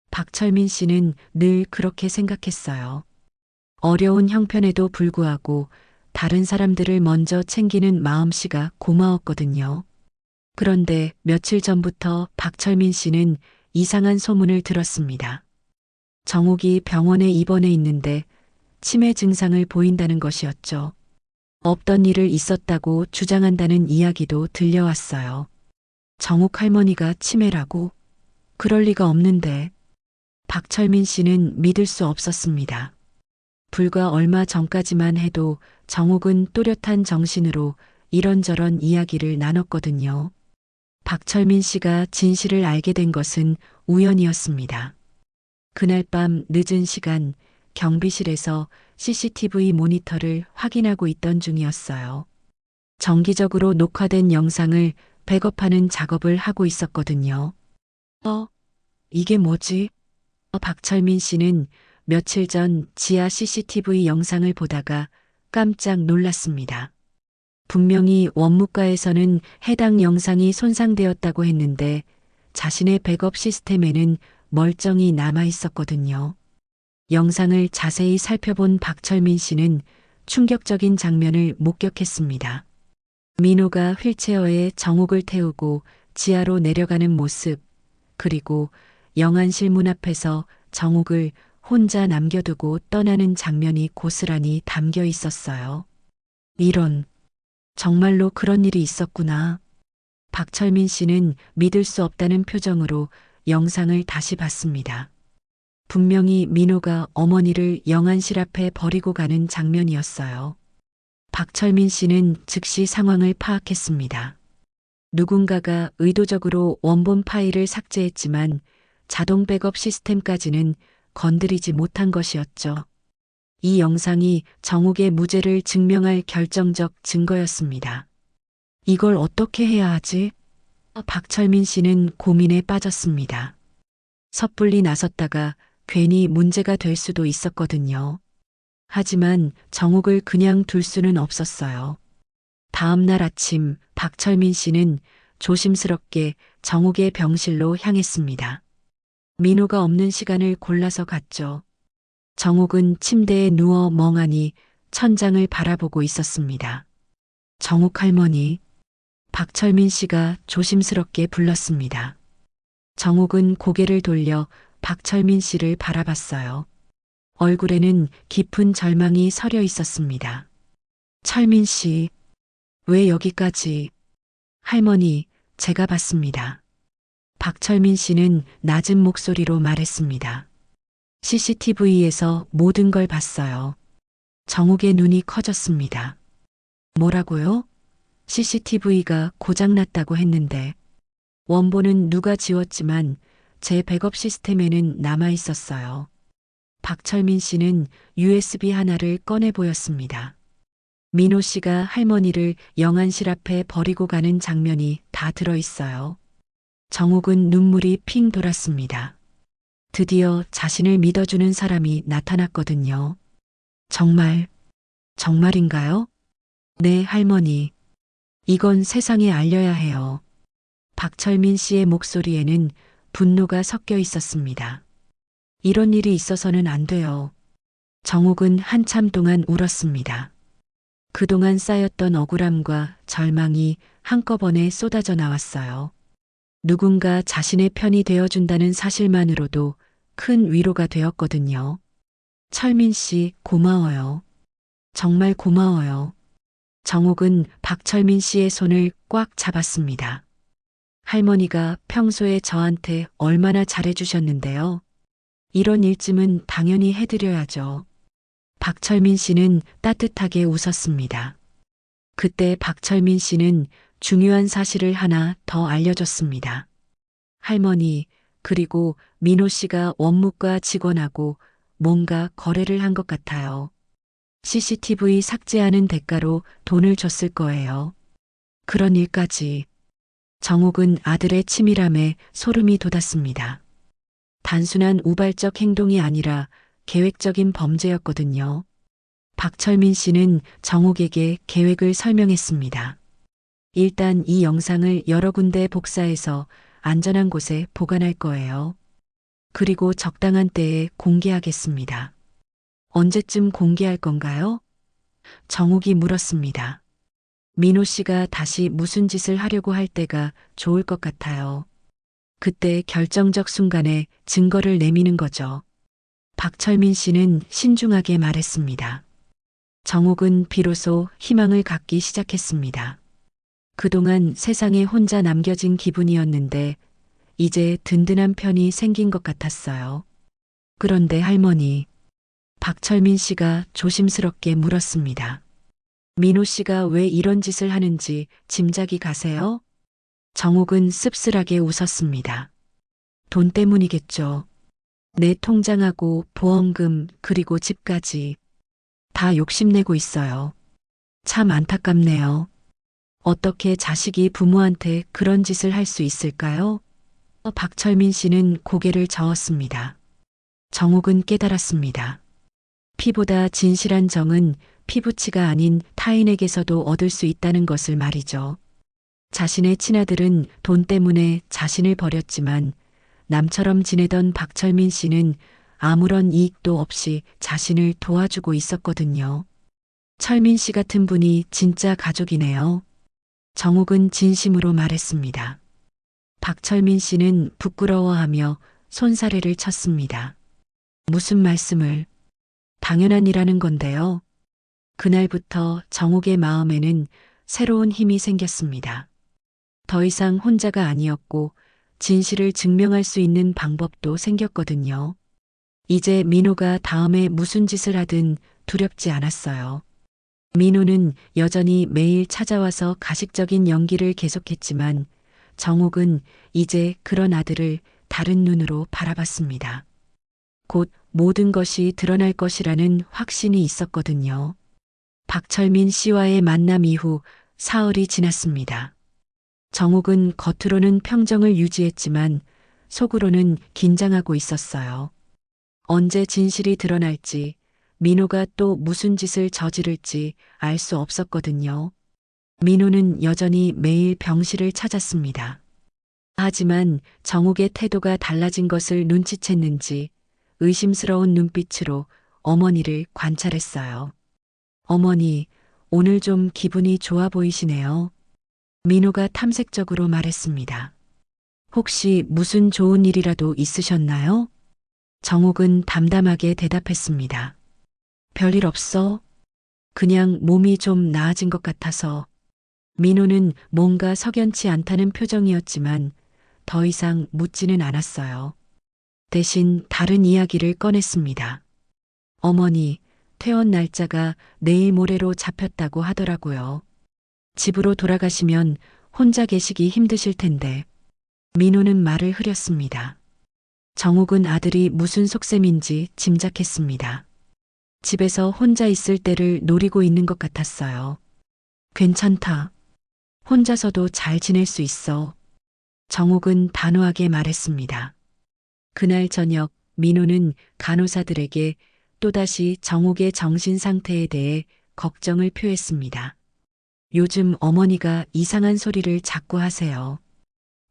박철민 씨는 늘 그렇게 생각했어요. 어려운 형편에도 불구하고 다른 사람들을 먼저 챙기는 마음씨가 고마웠거든요. 그런데 며칠 전부터 박철민 씨는 이상한 소문을 들었습니다. 정옥이 병원에 입원해 있는데 치매 증상을 보인다는 것이었죠. 없던 일을 있었다고 주장한다는 이야기도 들려왔어요. 정옥 할머니가 치매라고? 그럴 리가 없는데. 박철민 씨는 믿을 수 없었습니다. 불과 얼마 전까지만 해도 정옥은 또렷한 정신으로 이런저런 이야기를 나눴거든요. 박철민 씨가 진실을 알게 된 것은 우연이었습니다. 그날 밤 늦은 시간 경비실에서 CCTV 모니터를 확인하고 있던 중이었어요. 정기적으로 녹화된 영상을 백업하는 작업을 하고 있었거든요. 이게 뭐지? 박철민 씨는 며칠 전 지하 CCTV 영상을 보다가 깜짝 놀랐습니다. 분명히 원무과에서는 해당 영상이 손상되었다고 했는데 자신의 백업 시스템에는 멀쩡히 남아 있었거든요. 영상을 자세히 살펴본 박철민 씨는 충격적인 장면을 목격했습니다. 민호가 휠체어에 정옥을 태우고 지하로 내려가는 모습, 그리고 영안실 문 앞에서 정옥을 혼자 남겨두고 떠나는 장면이 고스란히 담겨 있었어요. 이런, 정말로 그런 일이 있었구나. 박철민 씨는 믿을 수 없다는 표정으로 영상을 다시 봤습니다. 분명히 민호가 어머니를 영안실 앞에 버리고 가는 장면이었어요. 박철민 씨는 즉시 상황을 파악했습니다. 누군가가 의도적으로 원본 파일을 삭제했지만 자동 백업 시스템까지는 건드리지 못한 것이었죠. 이 영상이 정옥의 무죄를 증명할 결정적 증거였습니다. 이걸 어떻게 해야 하지? 박철민 씨는 고민에 빠졌습니다. 섣불리 나섰다가 괜히 문제가 될 수도 있었거든요. 하지만 정옥을 그냥 둘 수는 없었어요. 다음 날 아침 박철민 씨는 조심스럽게 정옥의 병실로 향했습니다. 민호가 없는 시간을 골라서 갔죠. 정옥은 침대에 누워 멍하니 천장을 바라보고 있었습니다. 정옥 할머니, 박철민 씨가 조심스럽게 불렀습니다. 정옥은 고개를 돌려 박철민 씨를 바라봤어요. 얼굴에는 깊은 절망이 서려 있었습니다. 철민 씨, 왜 여기까지? 할머니, 제가 봤습니다. 박철민 씨는 낮은 목소리로 말했습니다. CCTV에서 모든 걸 봤어요. 정옥의 눈이 커졌습니다. 뭐라고요? CCTV가 고장났다고 했는데 원본은 누가 지웠지만 제 백업 시스템에는 남아 있었어요. 박철민 씨는 USB 하나를 꺼내 보였습니다. 민호 씨가 할머니를 영안실 앞에 버리고 가는 장면이 다 들어 있어요. 정옥은 눈물이 핑 돌았습니다. 드디어 자신을 믿어주는 사람이 나타났거든요. 정말인가요? 네, 할머니. 이건 세상에 알려야 해요. 박철민 씨의 목소리에는 분노가 섞여 있었습니다. 이런 일이 있어서는 안 돼요. 정옥은 한참 동안 울었습니다. 그동안 쌓였던 억울함과 절망이 한꺼번에 쏟아져 나왔어요. 누군가 자신의 편이 되어준다는 사실만으로도 큰 위로가 되었거든요. 철민 씨, 고마워요. 정말 고마워요. 정옥은 박철민 씨의 손을 꽉 잡았습니다. 할머니가 평소에 저한테 얼마나 잘해주셨는데요. 이런 일쯤은 당연히 해드려야죠. 박철민 씨는 따뜻하게 웃었습니다. 그때 박철민 씨는 중요한 사실을 하나 더 알려줬습니다. 할머니, 그리고 민호 씨가 원무과 직원하고 뭔가 거래를 한 것 같아요. CCTV 삭제하는 대가로 돈을 줬을 거예요. 그런 일까지. 정옥은 아들의 치밀함에 소름이 돋았습니다. 단순한 우발적 행동이 아니라 계획적인 범죄였거든요. 박철민 씨는 정옥에게 계획을 설명했습니다. 일단 이 영상을 여러 군데 복사해서 안전한 곳에 보관할 거예요. 그리고 적당한 때에 공개하겠습니다. 언제쯤 공개할 건가요? 정욱이 물었습니다. 민호 씨가 다시 무슨 짓을 하려고 할 때가 좋을 것 같아요. 그때 결정적 순간에 증거를 내미는 거죠. 박철민 씨는 신중하게 말했습니다. 정욱은 비로소 희망을 갖기 시작했습니다. 그동안 세상에 혼자 남겨진 기분이었는데 이제 든든한 편이 생긴 것 같았어요. 그런데 할머니, 박철민 씨가 조심스럽게 물었습니다. 민호 씨가 왜 이런 짓을 하는지 짐작이 가세요? 정옥은 씁쓸하게 웃었습니다. 돈 때문이겠죠. 내 통장하고 보험금 그리고 집까지 다 욕심내고 있어요. 참 안타깝네요. 어떻게 자식이 부모한테 그런 짓을 할 수 있을까요? 박철민 씨는 고개를 저었습니다. 정옥은 깨달았습니다. 피보다 진실한 정은 피부치가 아닌 타인에게서도 얻을 수 있다는 것을 말이죠. 자신의 친아들은 돈 때문에 자신을 버렸지만 남처럼 지내던 박철민 씨는 아무런 이익도 없이 자신을 도와주고 있었거든요. 철민 씨 같은 분이 진짜 가족이네요. 정옥은 진심으로 말했습니다. 박철민 씨는 부끄러워하며 손사래를 쳤습니다. 무슨 말씀을? 당연한 일하는 건데요. 그날부터 정옥의 마음에는 새로운 힘이 생겼습니다. 더 이상 혼자가 아니었고 진실을 증명할 수 있는 방법도 생겼거든요. 이제 민호가 다음에 무슨 짓을 하든 두렵지 않았어요. 민호는 여전히 매일 찾아와서 가식적인 연기를 계속했지만 정옥은 이제 그런 아들을 다른 눈으로 바라봤습니다. 곧 모든 것이 드러날 것이라는 확신이 있었거든요. 박철민 씨와의 만남 이후 사흘이 지났습니다. 정옥은 겉으로는 평정을 유지했지만 속으로는 긴장하고 있었어요. 언제 진실이 드러날지, 민호가 또 무슨 짓을 저지를지 알 수 없었거든요. 민호는 여전히 매일 병실을 찾았습니다. 하지만 정옥의 태도가 달라진 것을 눈치챘는지 의심스러운 눈빛으로 어머니를 관찰했어요. 어머니, 오늘 좀 기분이 좋아 보이시네요. 민호가 탐색적으로 말했습니다. 혹시 무슨 좋은 일이라도 있으셨나요? 정옥은 담담하게 대답했습니다. 별일 없어. 그냥 몸이 좀 나아진 것 같아서. 민호는 뭔가 석연치 않다는 표정이었지만 더 이상 묻지는 않았어요. 대신 다른 이야기를 꺼냈습니다. 어머니, 퇴원 날짜가 내일 모레로 잡혔다고 하더라고요. 집으로 돌아가시면 혼자 계시기 힘드실 텐데. 민호는 말을 흐렸습니다. 정옥은 아들이 무슨 속셈인지 짐작했습니다. 집에서 혼자 있을 때를 노리고 있는 것 같았어요. 괜찮다. 혼자서도 잘 지낼 수 있어. 정옥은 단호하게 말했습니다. 그날 저녁 민호는 간호사들에게 또다시 정옥의 정신 상태에 대해 걱정을 표했습니다. 요즘 어머니가 이상한 소리를 자꾸 하세요.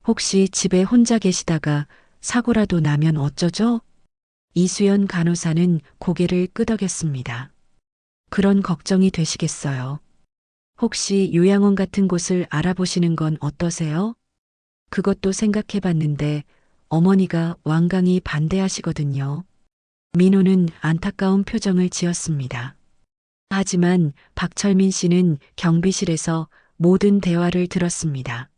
혹시 집에 혼자 계시다가 사고라도 나면 어쩌죠? 이수연 간호사는 고개를 끄덕였습니다. 그런 걱정이 되시겠어요. 혹시 요양원 같은 곳을 알아보시는 건 어떠세요? 그것도 생각해 봤는데 어머니가 완강히 반대하시거든요. 민호는 안타까운 표정을 지었습니다. 하지만 박철민 씨는 경비실에서 모든 대화를 들었습니다.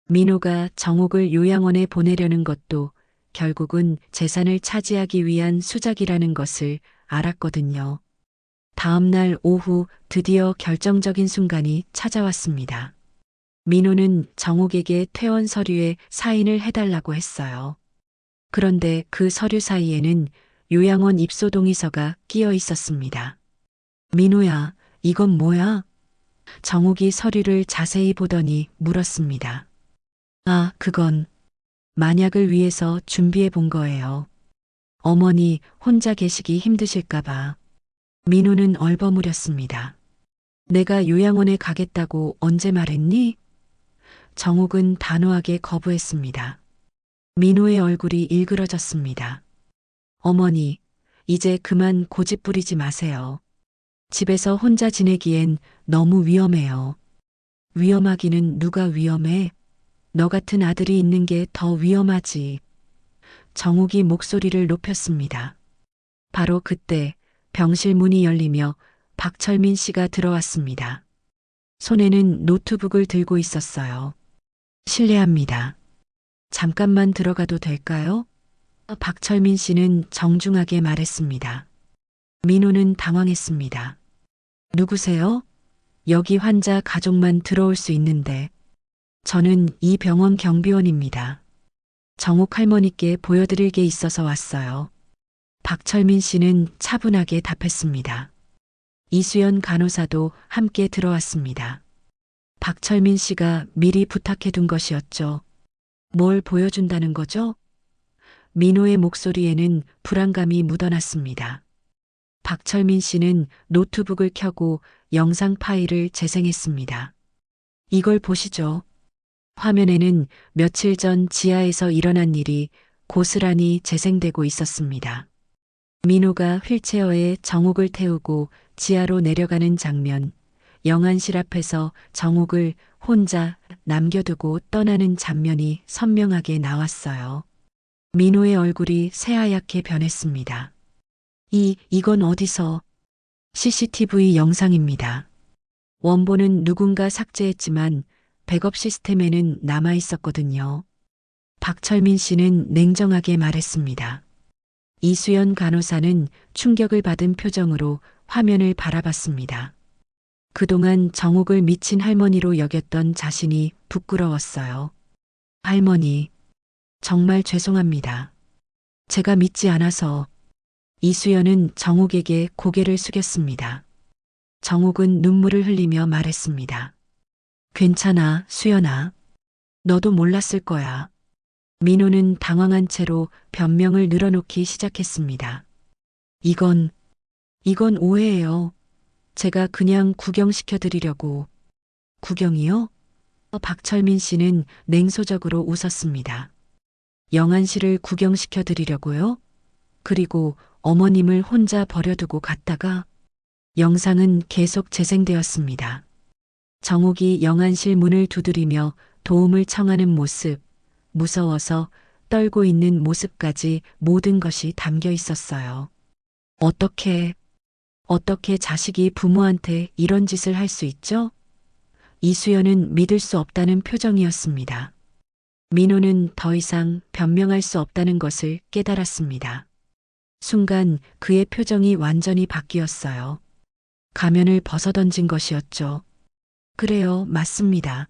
민호가 정옥을 요양원에 보내려는 것도 결국은 재산을 차지하기 위한 수작이라는 것을 알았거든요. 다음 날 오후 드디어 결정적인 순간이 찾아왔습니다. 민호는 정옥에게 퇴원 서류에 사인을 해달라고 했어요. 그런데 그 서류 사이에는 요양원 입소 동의서가 끼어 있었습니다. 민호야, 이건 뭐야? 정옥이 서류를 자세히 보더니 물었습니다. 아, 그건 만약을 위해서 준비해 본 거예요. 어머니 혼자 계시기 힘드실까봐. 민호는 얼버무렸습니다. 내가 요양원에 가겠다고 언제 말했니? 정옥은 단호하게 거부했습니다. 민호의 얼굴이 일그러졌습니다. 어머니, 이제 그만 고집 부리지 마세요. 집에서 혼자 지내기엔 너무 위험해요. 위험하기는 누가 위험해? 너 같은 아들이 있는 게 더 위험하지. 정욱이 목소리를 높였습니다. 바로 그때 병실 문이 열리며 박철민 씨가 들어왔습니다. 손에는 노트북을 들고 있었어요. 실례합니다. 잠깐만 들어가도 될까요? 박철민 씨는 정중하게 말했습니다. 민호는 당황했습니다. 누구세요? 여기 환자 가족만 들어올 수 있는데. 저는 이 병원 경비원입니다. 정옥 할머니께 보여드릴 게 있어서 왔어요. 박철민 씨는 차분하게 답했습니다. 이수연 간호사도 함께 들어왔습니다. 박철민 씨가 미리 부탁해둔 것이었죠. 뭘 보여준다는 거죠? 민호의 목소리에는 불안감이 묻어났습니다. 박철민 씨는 노트북을 켜고 영상 파일을 재생했습니다. 이걸 보시죠. 화면에는 며칠 전 지하에서 일어난 일이 고스란히 재생되고 있었습니다. 민호가 휠체어에 정옥을 태우고 지하로 내려가는 장면, 영안실 앞에서 정옥을 혼자 남겨두고 떠나는 장면이 선명하게 나왔어요. 민호의 얼굴이 새하얗게 변했습니다. 이건 어디서? CCTV 영상입니다. 원본은 누군가 삭제했지만 백업 시스템에는 남아 있었거든요. 박철민 씨는 냉정하게 말했습니다. 이수연 간호사는 충격을 받은 표정으로 화면을 바라봤습니다. 그동안 정옥을 미친 할머니로 여겼던 자신이 부끄러웠어요. 할머니, 정말 죄송합니다. 제가 믿지 않아서. 이수연은 정옥에게 고개를 숙였습니다. 정옥은 눈물을 흘리며 말했습니다. 괜찮아, 수연아. 너도 몰랐을 거야. 민호는 당황한 채로 변명을 늘어놓기 시작했습니다. 이건 오해예요. 제가 그냥 구경시켜 드리려고. 구경이요? 박철민 씨는 냉소적으로 웃었습니다. 영안실을 구경시켜 드리려고요? 그리고 어머님을 혼자 버려두고 갔다가. 영상은 계속 재생되었습니다. 정옥이 영안실 문을 두드리며 도움을 청하는 모습, 무서워서 떨고 있는 모습까지 모든 것이 담겨 있었어요. 어떻게 자식이 부모한테 이런 짓을 할 수 있죠? 이수연은 믿을 수 없다는 표정이었습니다. 민호는 더 이상 변명할 수 없다는 것을 깨달았습니다. 순간 그의 표정이 완전히 바뀌었어요. 가면을 벗어던진 것이었죠. 그래요, 맞습니다.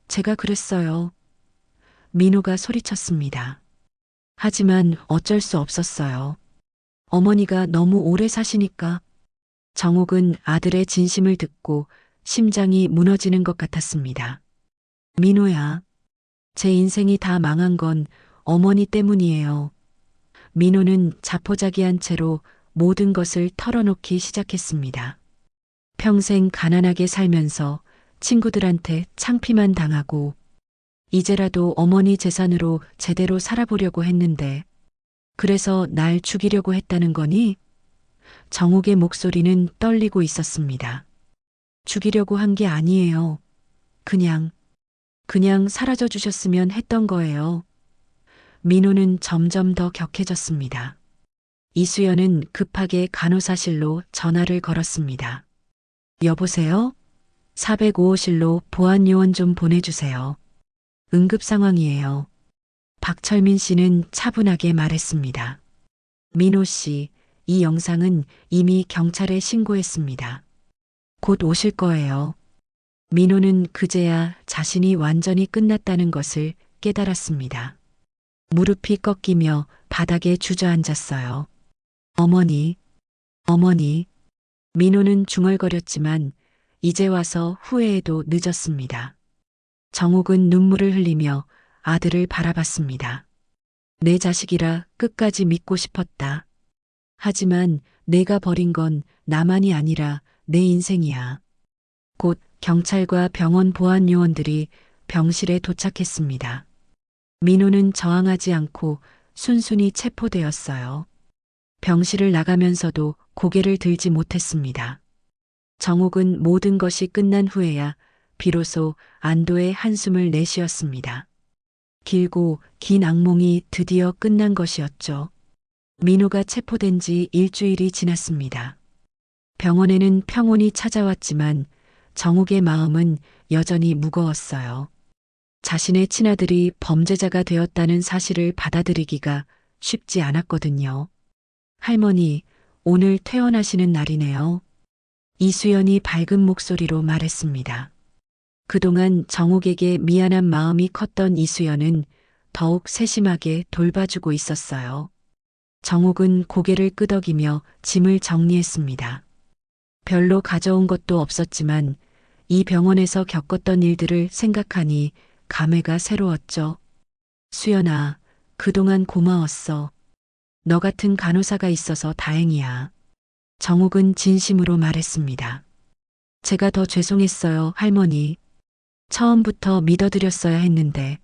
제가 그랬어요. 민호가 소리쳤습니다. 하지만 어쩔 수 없었어요. 어머니가 너무 오래 사시니까. 정옥은 아들의 진심을 듣고 심장이 무너지는 것 같았습니다. 민호야, 제 인생이 다 망한 건 어머니 때문이에요. 민호는 자포자기한 채로 모든 것을 털어놓기 시작했습니다. 평생 가난하게 살면서 친구들한테 창피만 당하고 이제라도 어머니 재산으로 제대로 살아보려고 했는데 그래서 날 죽이려고 했다는 거니? 정옥의 목소리는 떨리고 있었습니다. 죽이려고 한 게 아니에요. 그냥 사라져 주셨으면 했던 거예요. 민호는 점점 더 격해졌습니다. 이수연은 급하게 간호사실로 전화를 걸었습니다. 여보세요? 405호실로 보안요원 좀 보내주세요. 응급 상황이에요. 박철민 씨는 차분하게 말했습니다. 민호 씨, 이 영상은 이미 경찰에 신고했습니다. 곧 오실 거예요. 민호는 그제야 자신이 완전히 끝났다는 것을 깨달았습니다. 무릎이 꺾이며 바닥에 주저앉았어요. 어머니, 어머니. 민호는 중얼거렸지만 이제 와서 후회해도 늦었습니다. 정옥은 눈물을 흘리며 아들을 바라봤습니다. 내 자식이라 끝까지 믿고 싶었다. 하지만 내가 버린 건 나만이 아니라 내 인생이야. 곧 경찰과 병원 보안 요원들이 병실에 도착했습니다. 민호는 저항하지 않고 순순히 체포되었어요. 병실을 나가면서도 고개를 들지 못했습니다. 정옥은 모든 것이 끝난 후에야 비로소 안도의 한숨을 내쉬었습니다. 길고 긴 악몽이 드디어 끝난 것이었죠. 민호가 체포된 지 일주일이 지났습니다. 병원에는 평온이 찾아왔지만 정옥의 마음은 여전히 무거웠어요. 자신의 친아들이 범죄자가 되었다는 사실을 받아들이기가 쉽지 않았거든요. 할머니, 오늘 퇴원하시는 날이네요. 이수연이 밝은 목소리로 말했습니다. 그동안 정옥에게 미안한 마음이 컸던 이수연은 더욱 세심하게 돌봐주고 있었어요. 정옥은 고개를 끄덕이며 짐을 정리했습니다. 별로 가져온 것도 없었지만 이 병원에서 겪었던 일들을 생각하니 감회가 새로웠죠. 수연아, 그동안 고마웠어. 너 같은 간호사가 있어서 다행이야. 정옥은 진심으로 말했습니다. 제가 더 죄송했어요, 할머니. 처음부터 믿어드렸어야 했는데.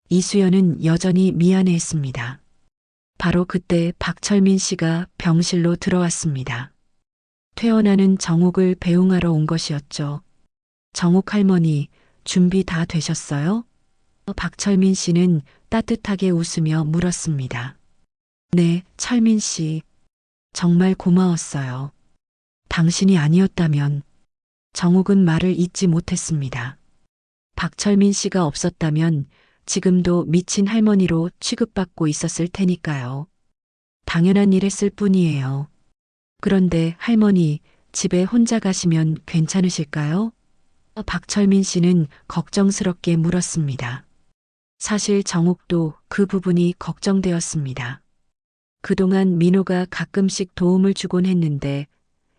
이수연은 여전히 미안해했습니다. 바로 그때 박철민 씨가 병실로 들어왔습니다. 퇴원하는 정옥을 배웅하러 온 것이었죠. 정옥 할머니, 준비 다 되셨어요? 박철민 씨는 따뜻하게 웃으며 물었습니다. 네, 철민 씨. 정말 고마웠어요. 당신이 아니었다면. 정옥은 말을 잇지 못했습니다. 박철민 씨가 없었다면 지금도 미친 할머니로 취급받고 있었을 테니까요. 당연한 일했을 뿐이에요. 그런데 할머니, 집에 혼자 가시면 괜찮으실까요? 박철민 씨는 걱정스럽게 물었습니다. 사실 정옥도 그 부분이 걱정되었습니다. 그동안 민호가 가끔씩 도움을 주곤 했는데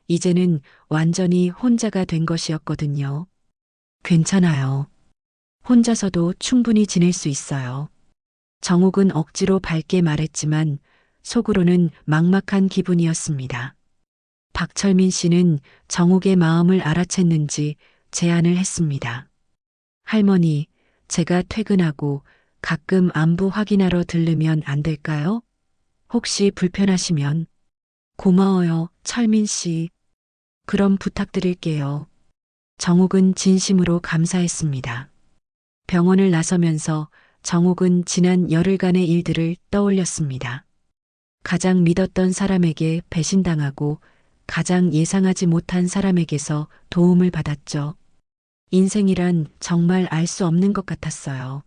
이제는 완전히 혼자가 된 것이었거든요. 괜찮아요. 혼자서도 충분히 지낼 수 있어요. 정옥은 억지로 밝게 말했지만 속으로는 막막한 기분이었습니다. 박철민 씨는 정옥의 마음을 알아챘는지 제안을 했습니다. 할머니, 제가 퇴근하고 가끔 안부 확인하러 들르면 안 될까요? 혹시 불편하시면. 고마워요, 철민 씨. 그럼 부탁드릴게요. 정옥은 진심으로 감사했습니다. 병원을 나서면서 정옥은 지난 열흘간의 일들을 떠올렸습니다. 가장 믿었던 사람에게 배신당하고 가장 예상하지 못한 사람에게서 도움을 받았죠. 인생이란 정말 알 수 없는 것 같았어요.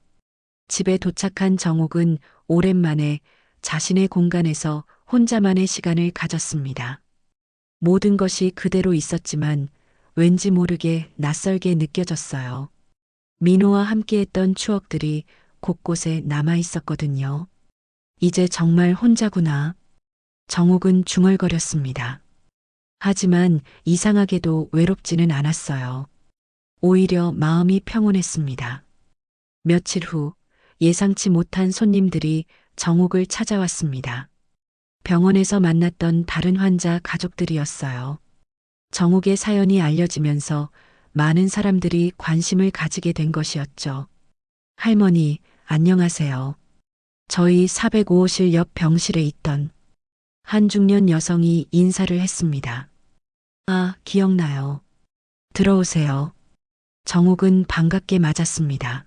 집에 도착한 정옥은 오랜만에 자신의 공간에서 혼자만의 시간을 가졌습니다. 모든 것이 그대로 있었지만 왠지 모르게 낯설게 느껴졌어요. 민호와 함께했던 추억들이 곳곳에 남아 있었거든요. 이제 정말 혼자구나. 정옥은 중얼거렸습니다. 하지만 이상하게도 외롭지는 않았어요. 오히려 마음이 평온했습니다. 며칠 후 예상치 못한 손님들이 정옥을 찾아왔습니다. 병원에서 만났던 다른 환자 가족들이었어요. 정옥의 사연이 알려지면서 많은 사람들이 관심을 가지게 된 것이었죠. 할머니, 안녕하세요. 저희 405호실 옆 병실에 있던 한 중년 여성이 인사를 했습니다. 아, 기억나요. 들어오세요. 정옥은 반갑게 맞았습니다.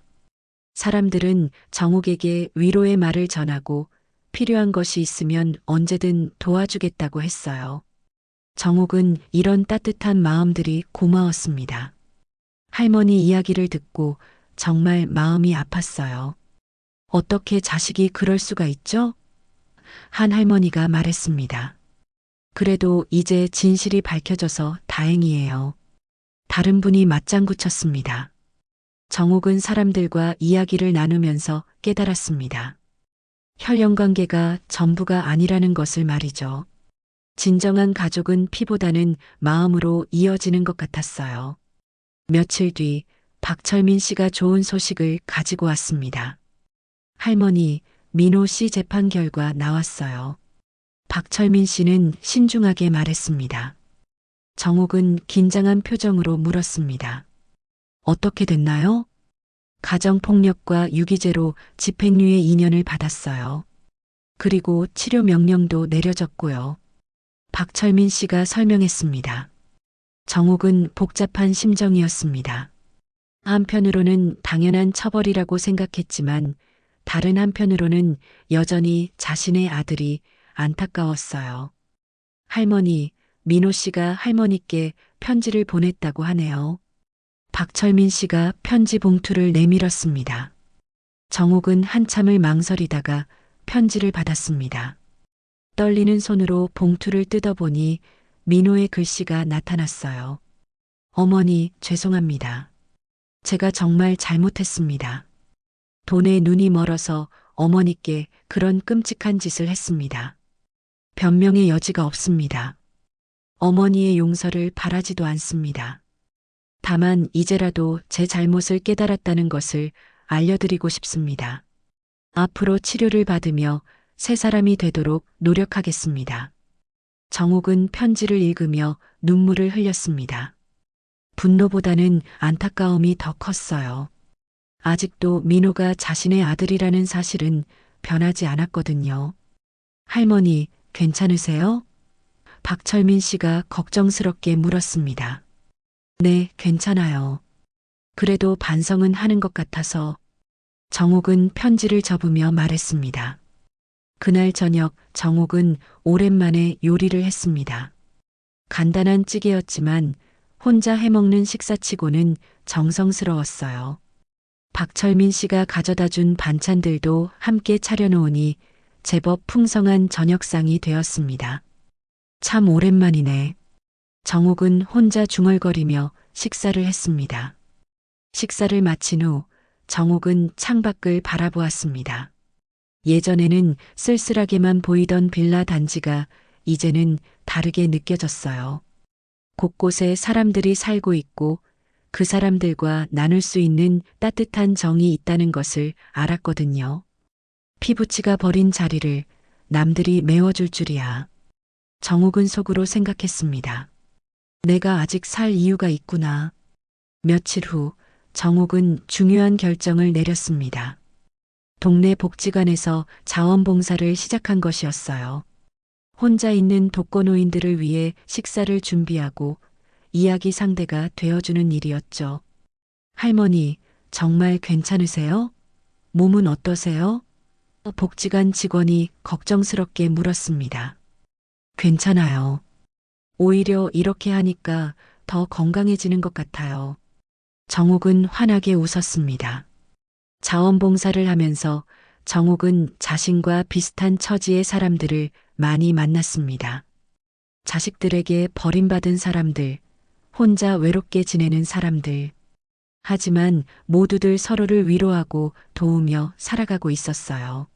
사람들은 정옥에게 위로의 말을 전하고 필요한 것이 있으면 언제든 도와주겠다고 했어요. 정옥은 이런 따뜻한 마음들이 고마웠습니다. 할머니 이야기를 듣고 정말 마음이 아팠어요. 어떻게 자식이 그럴 수가 있죠? 한 할머니가 말했습니다. 그래도 이제 진실이 밝혀져서 다행이에요. 다른 분이 맞장구 쳤습니다. 정옥은 사람들과 이야기를 나누면서 깨달았습니다. 혈연 관계가 전부가 아니라는 것을 말이죠. 진정한 가족은 피보다는 마음으로 이어지는 것 같았어요. 며칠 뒤 박철민 씨가 좋은 소식을 가지고 왔습니다. 할머니, 민호 씨 재판 결과 나왔어요. 박철민 씨는 신중하게 말했습니다. 정옥은 긴장한 표정으로 물었습니다. 어떻게 됐나요? 가정폭력과 유기죄로 집행유예 2년을 받았어요. 그리고 치료 명령도 내려졌고요. 박철민 씨가 설명했습니다. 정옥은 복잡한 심정이었습니다. 한편으로는 당연한 처벌이라고 생각했지만 다른 한편으로는 여전히 자신의 아들이 안타까웠어요. 할머니, 민호 씨가 할머니께 편지를 보냈다고 하네요. 박철민 씨가 편지 봉투를 내밀었습니다. 정옥은 한참을 망설이다가 편지를 받았습니다. 떨리는 손으로 봉투를 뜯어보니 민호의 글씨가 나타났어요. 어머니, 죄송합니다. 제가 정말 잘못했습니다. 돈에 눈이 멀어서 어머니께 그런 끔찍한 짓을 했습니다. 변명의 여지가 없습니다. 어머니의 용서를 바라지도 않습니다. 다만 이제라도 제 잘못을 깨달았다는 것을 알려드리고 싶습니다. 앞으로 치료를 받으며 새 사람이 되도록 노력하겠습니다. 정옥은 편지를 읽으며 눈물을 흘렸습니다. 분노보다는 안타까움이 더 컸어요. 아직도 민호가 자신의 아들이라는 사실은 변하지 않았거든요. 할머니, 괜찮으세요? 박철민 씨가 걱정스럽게 물었습니다. 네, 괜찮아요. 그래도 반성은 하는 것 같아서. 정옥은 편지를 접으며 말했습니다. 그날 저녁 정옥은 오랜만에 요리를 했습니다. 간단한 찌개였지만 혼자 해먹는 식사치고는 정성스러웠어요. 박철민 씨가 가져다 준 반찬들도 함께 차려놓으니 제법 풍성한 저녁상이 되었습니다. 참 오랜만이네. 정옥은 혼자 중얼거리며 식사를 했습니다. 식사를 마친 후 정옥은 창밖을 바라보았습니다. 예전에는 쓸쓸하게만 보이던 빌라 단지가 이제는 다르게 느껴졌어요. 곳곳에 사람들이 살고 있고 그 사람들과 나눌 수 있는 따뜻한 정이 있다는 것을 알았거든요. 피부치가 버린 자리를 남들이 메워줄 줄이야. 정옥은 속으로 생각했습니다. 내가 아직 살 이유가 있구나. 며칠 후 정옥은 중요한 결정을 내렸습니다. 동네 복지관에서 자원봉사를 시작한 것이었어요. 혼자 있는 독거노인들을 위해 식사를 준비하고 이야기 상대가 되어주는 일이었죠. 할머니, 정말 괜찮으세요? 몸은 어떠세요? 복지관 직원이 걱정스럽게 물었습니다. 괜찮아요. 오히려 이렇게 하니까 더 건강해지는 것 같아요. 정옥은 환하게 웃었습니다. 자원봉사를 하면서 정옥은 자신과 비슷한 처지의 사람들을 많이 만났습니다. 자식들에게 버림받은 사람들, 혼자 외롭게 지내는 사람들. 하지만 모두들 서로를 위로하고 도우며 살아가고 있었어요.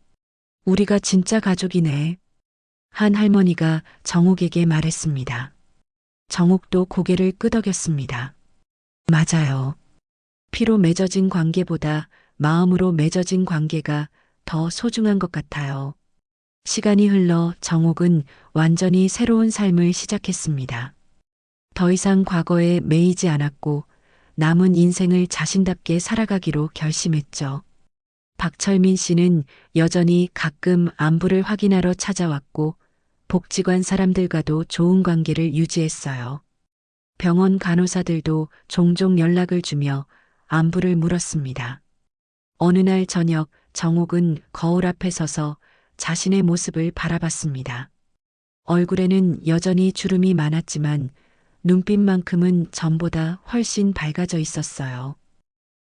우리가 진짜 가족이네. 한 할머니가 정옥에게 말했습니다. 정옥도 고개를 끄덕였습니다. 맞아요. 피로 맺어진 관계보다 마음으로 맺어진 관계가 더 소중한 것 같아요. 시간이 흘러 정옥은 완전히 새로운 삶을 시작했습니다. 더 이상 과거에 매이지 않았고 남은 인생을 자신답게 살아가기로 결심했죠. 박철민 씨는 여전히 가끔 안부를 확인하러 찾아왔고 복지관 사람들과도 좋은 관계를 유지했어요. 병원 간호사들도 종종 연락을 주며 안부를 물었습니다. 어느 날 저녁 정옥은 거울 앞에 서서 자신의 모습을 바라봤습니다. 얼굴에는 여전히 주름이 많았지만 눈빛만큼은 전보다 훨씬 밝아져 있었어요.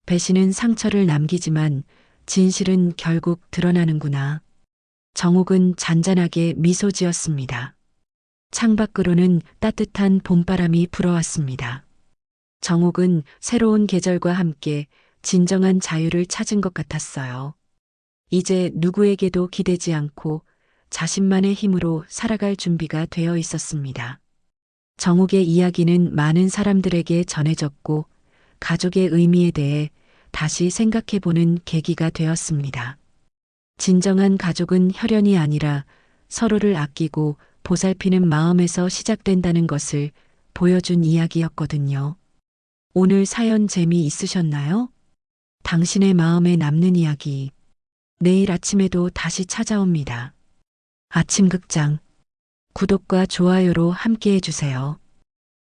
배신은 상처를 남기지만 진실은 결국 드러나는구나. 정옥은 잔잔하게 미소 지었습니다. 창밖으로는 따뜻한 봄바람이 불어왔습니다. 정옥은 새로운 계절과 함께 진정한 자유를 찾은 것 같았어요. 이제 누구에게도 기대지 않고 자신만의 힘으로 살아갈 준비가 되어 있었습니다. 정옥의 이야기는 많은 사람들에게 전해졌고 가족의 의미에 대해 다시 생각해보는 계기가 되었습니다. 진정한 가족은 혈연이 아니라 서로를 아끼고 보살피는 마음에서 시작된다는 것을 보여준 이야기였거든요. 오늘 사연 재미있으셨나요? 당신의 마음에 남는 이야기. 내일 아침에도 다시 찾아옵니다. 아침극장. 구독과 좋아요로 함께 해주세요.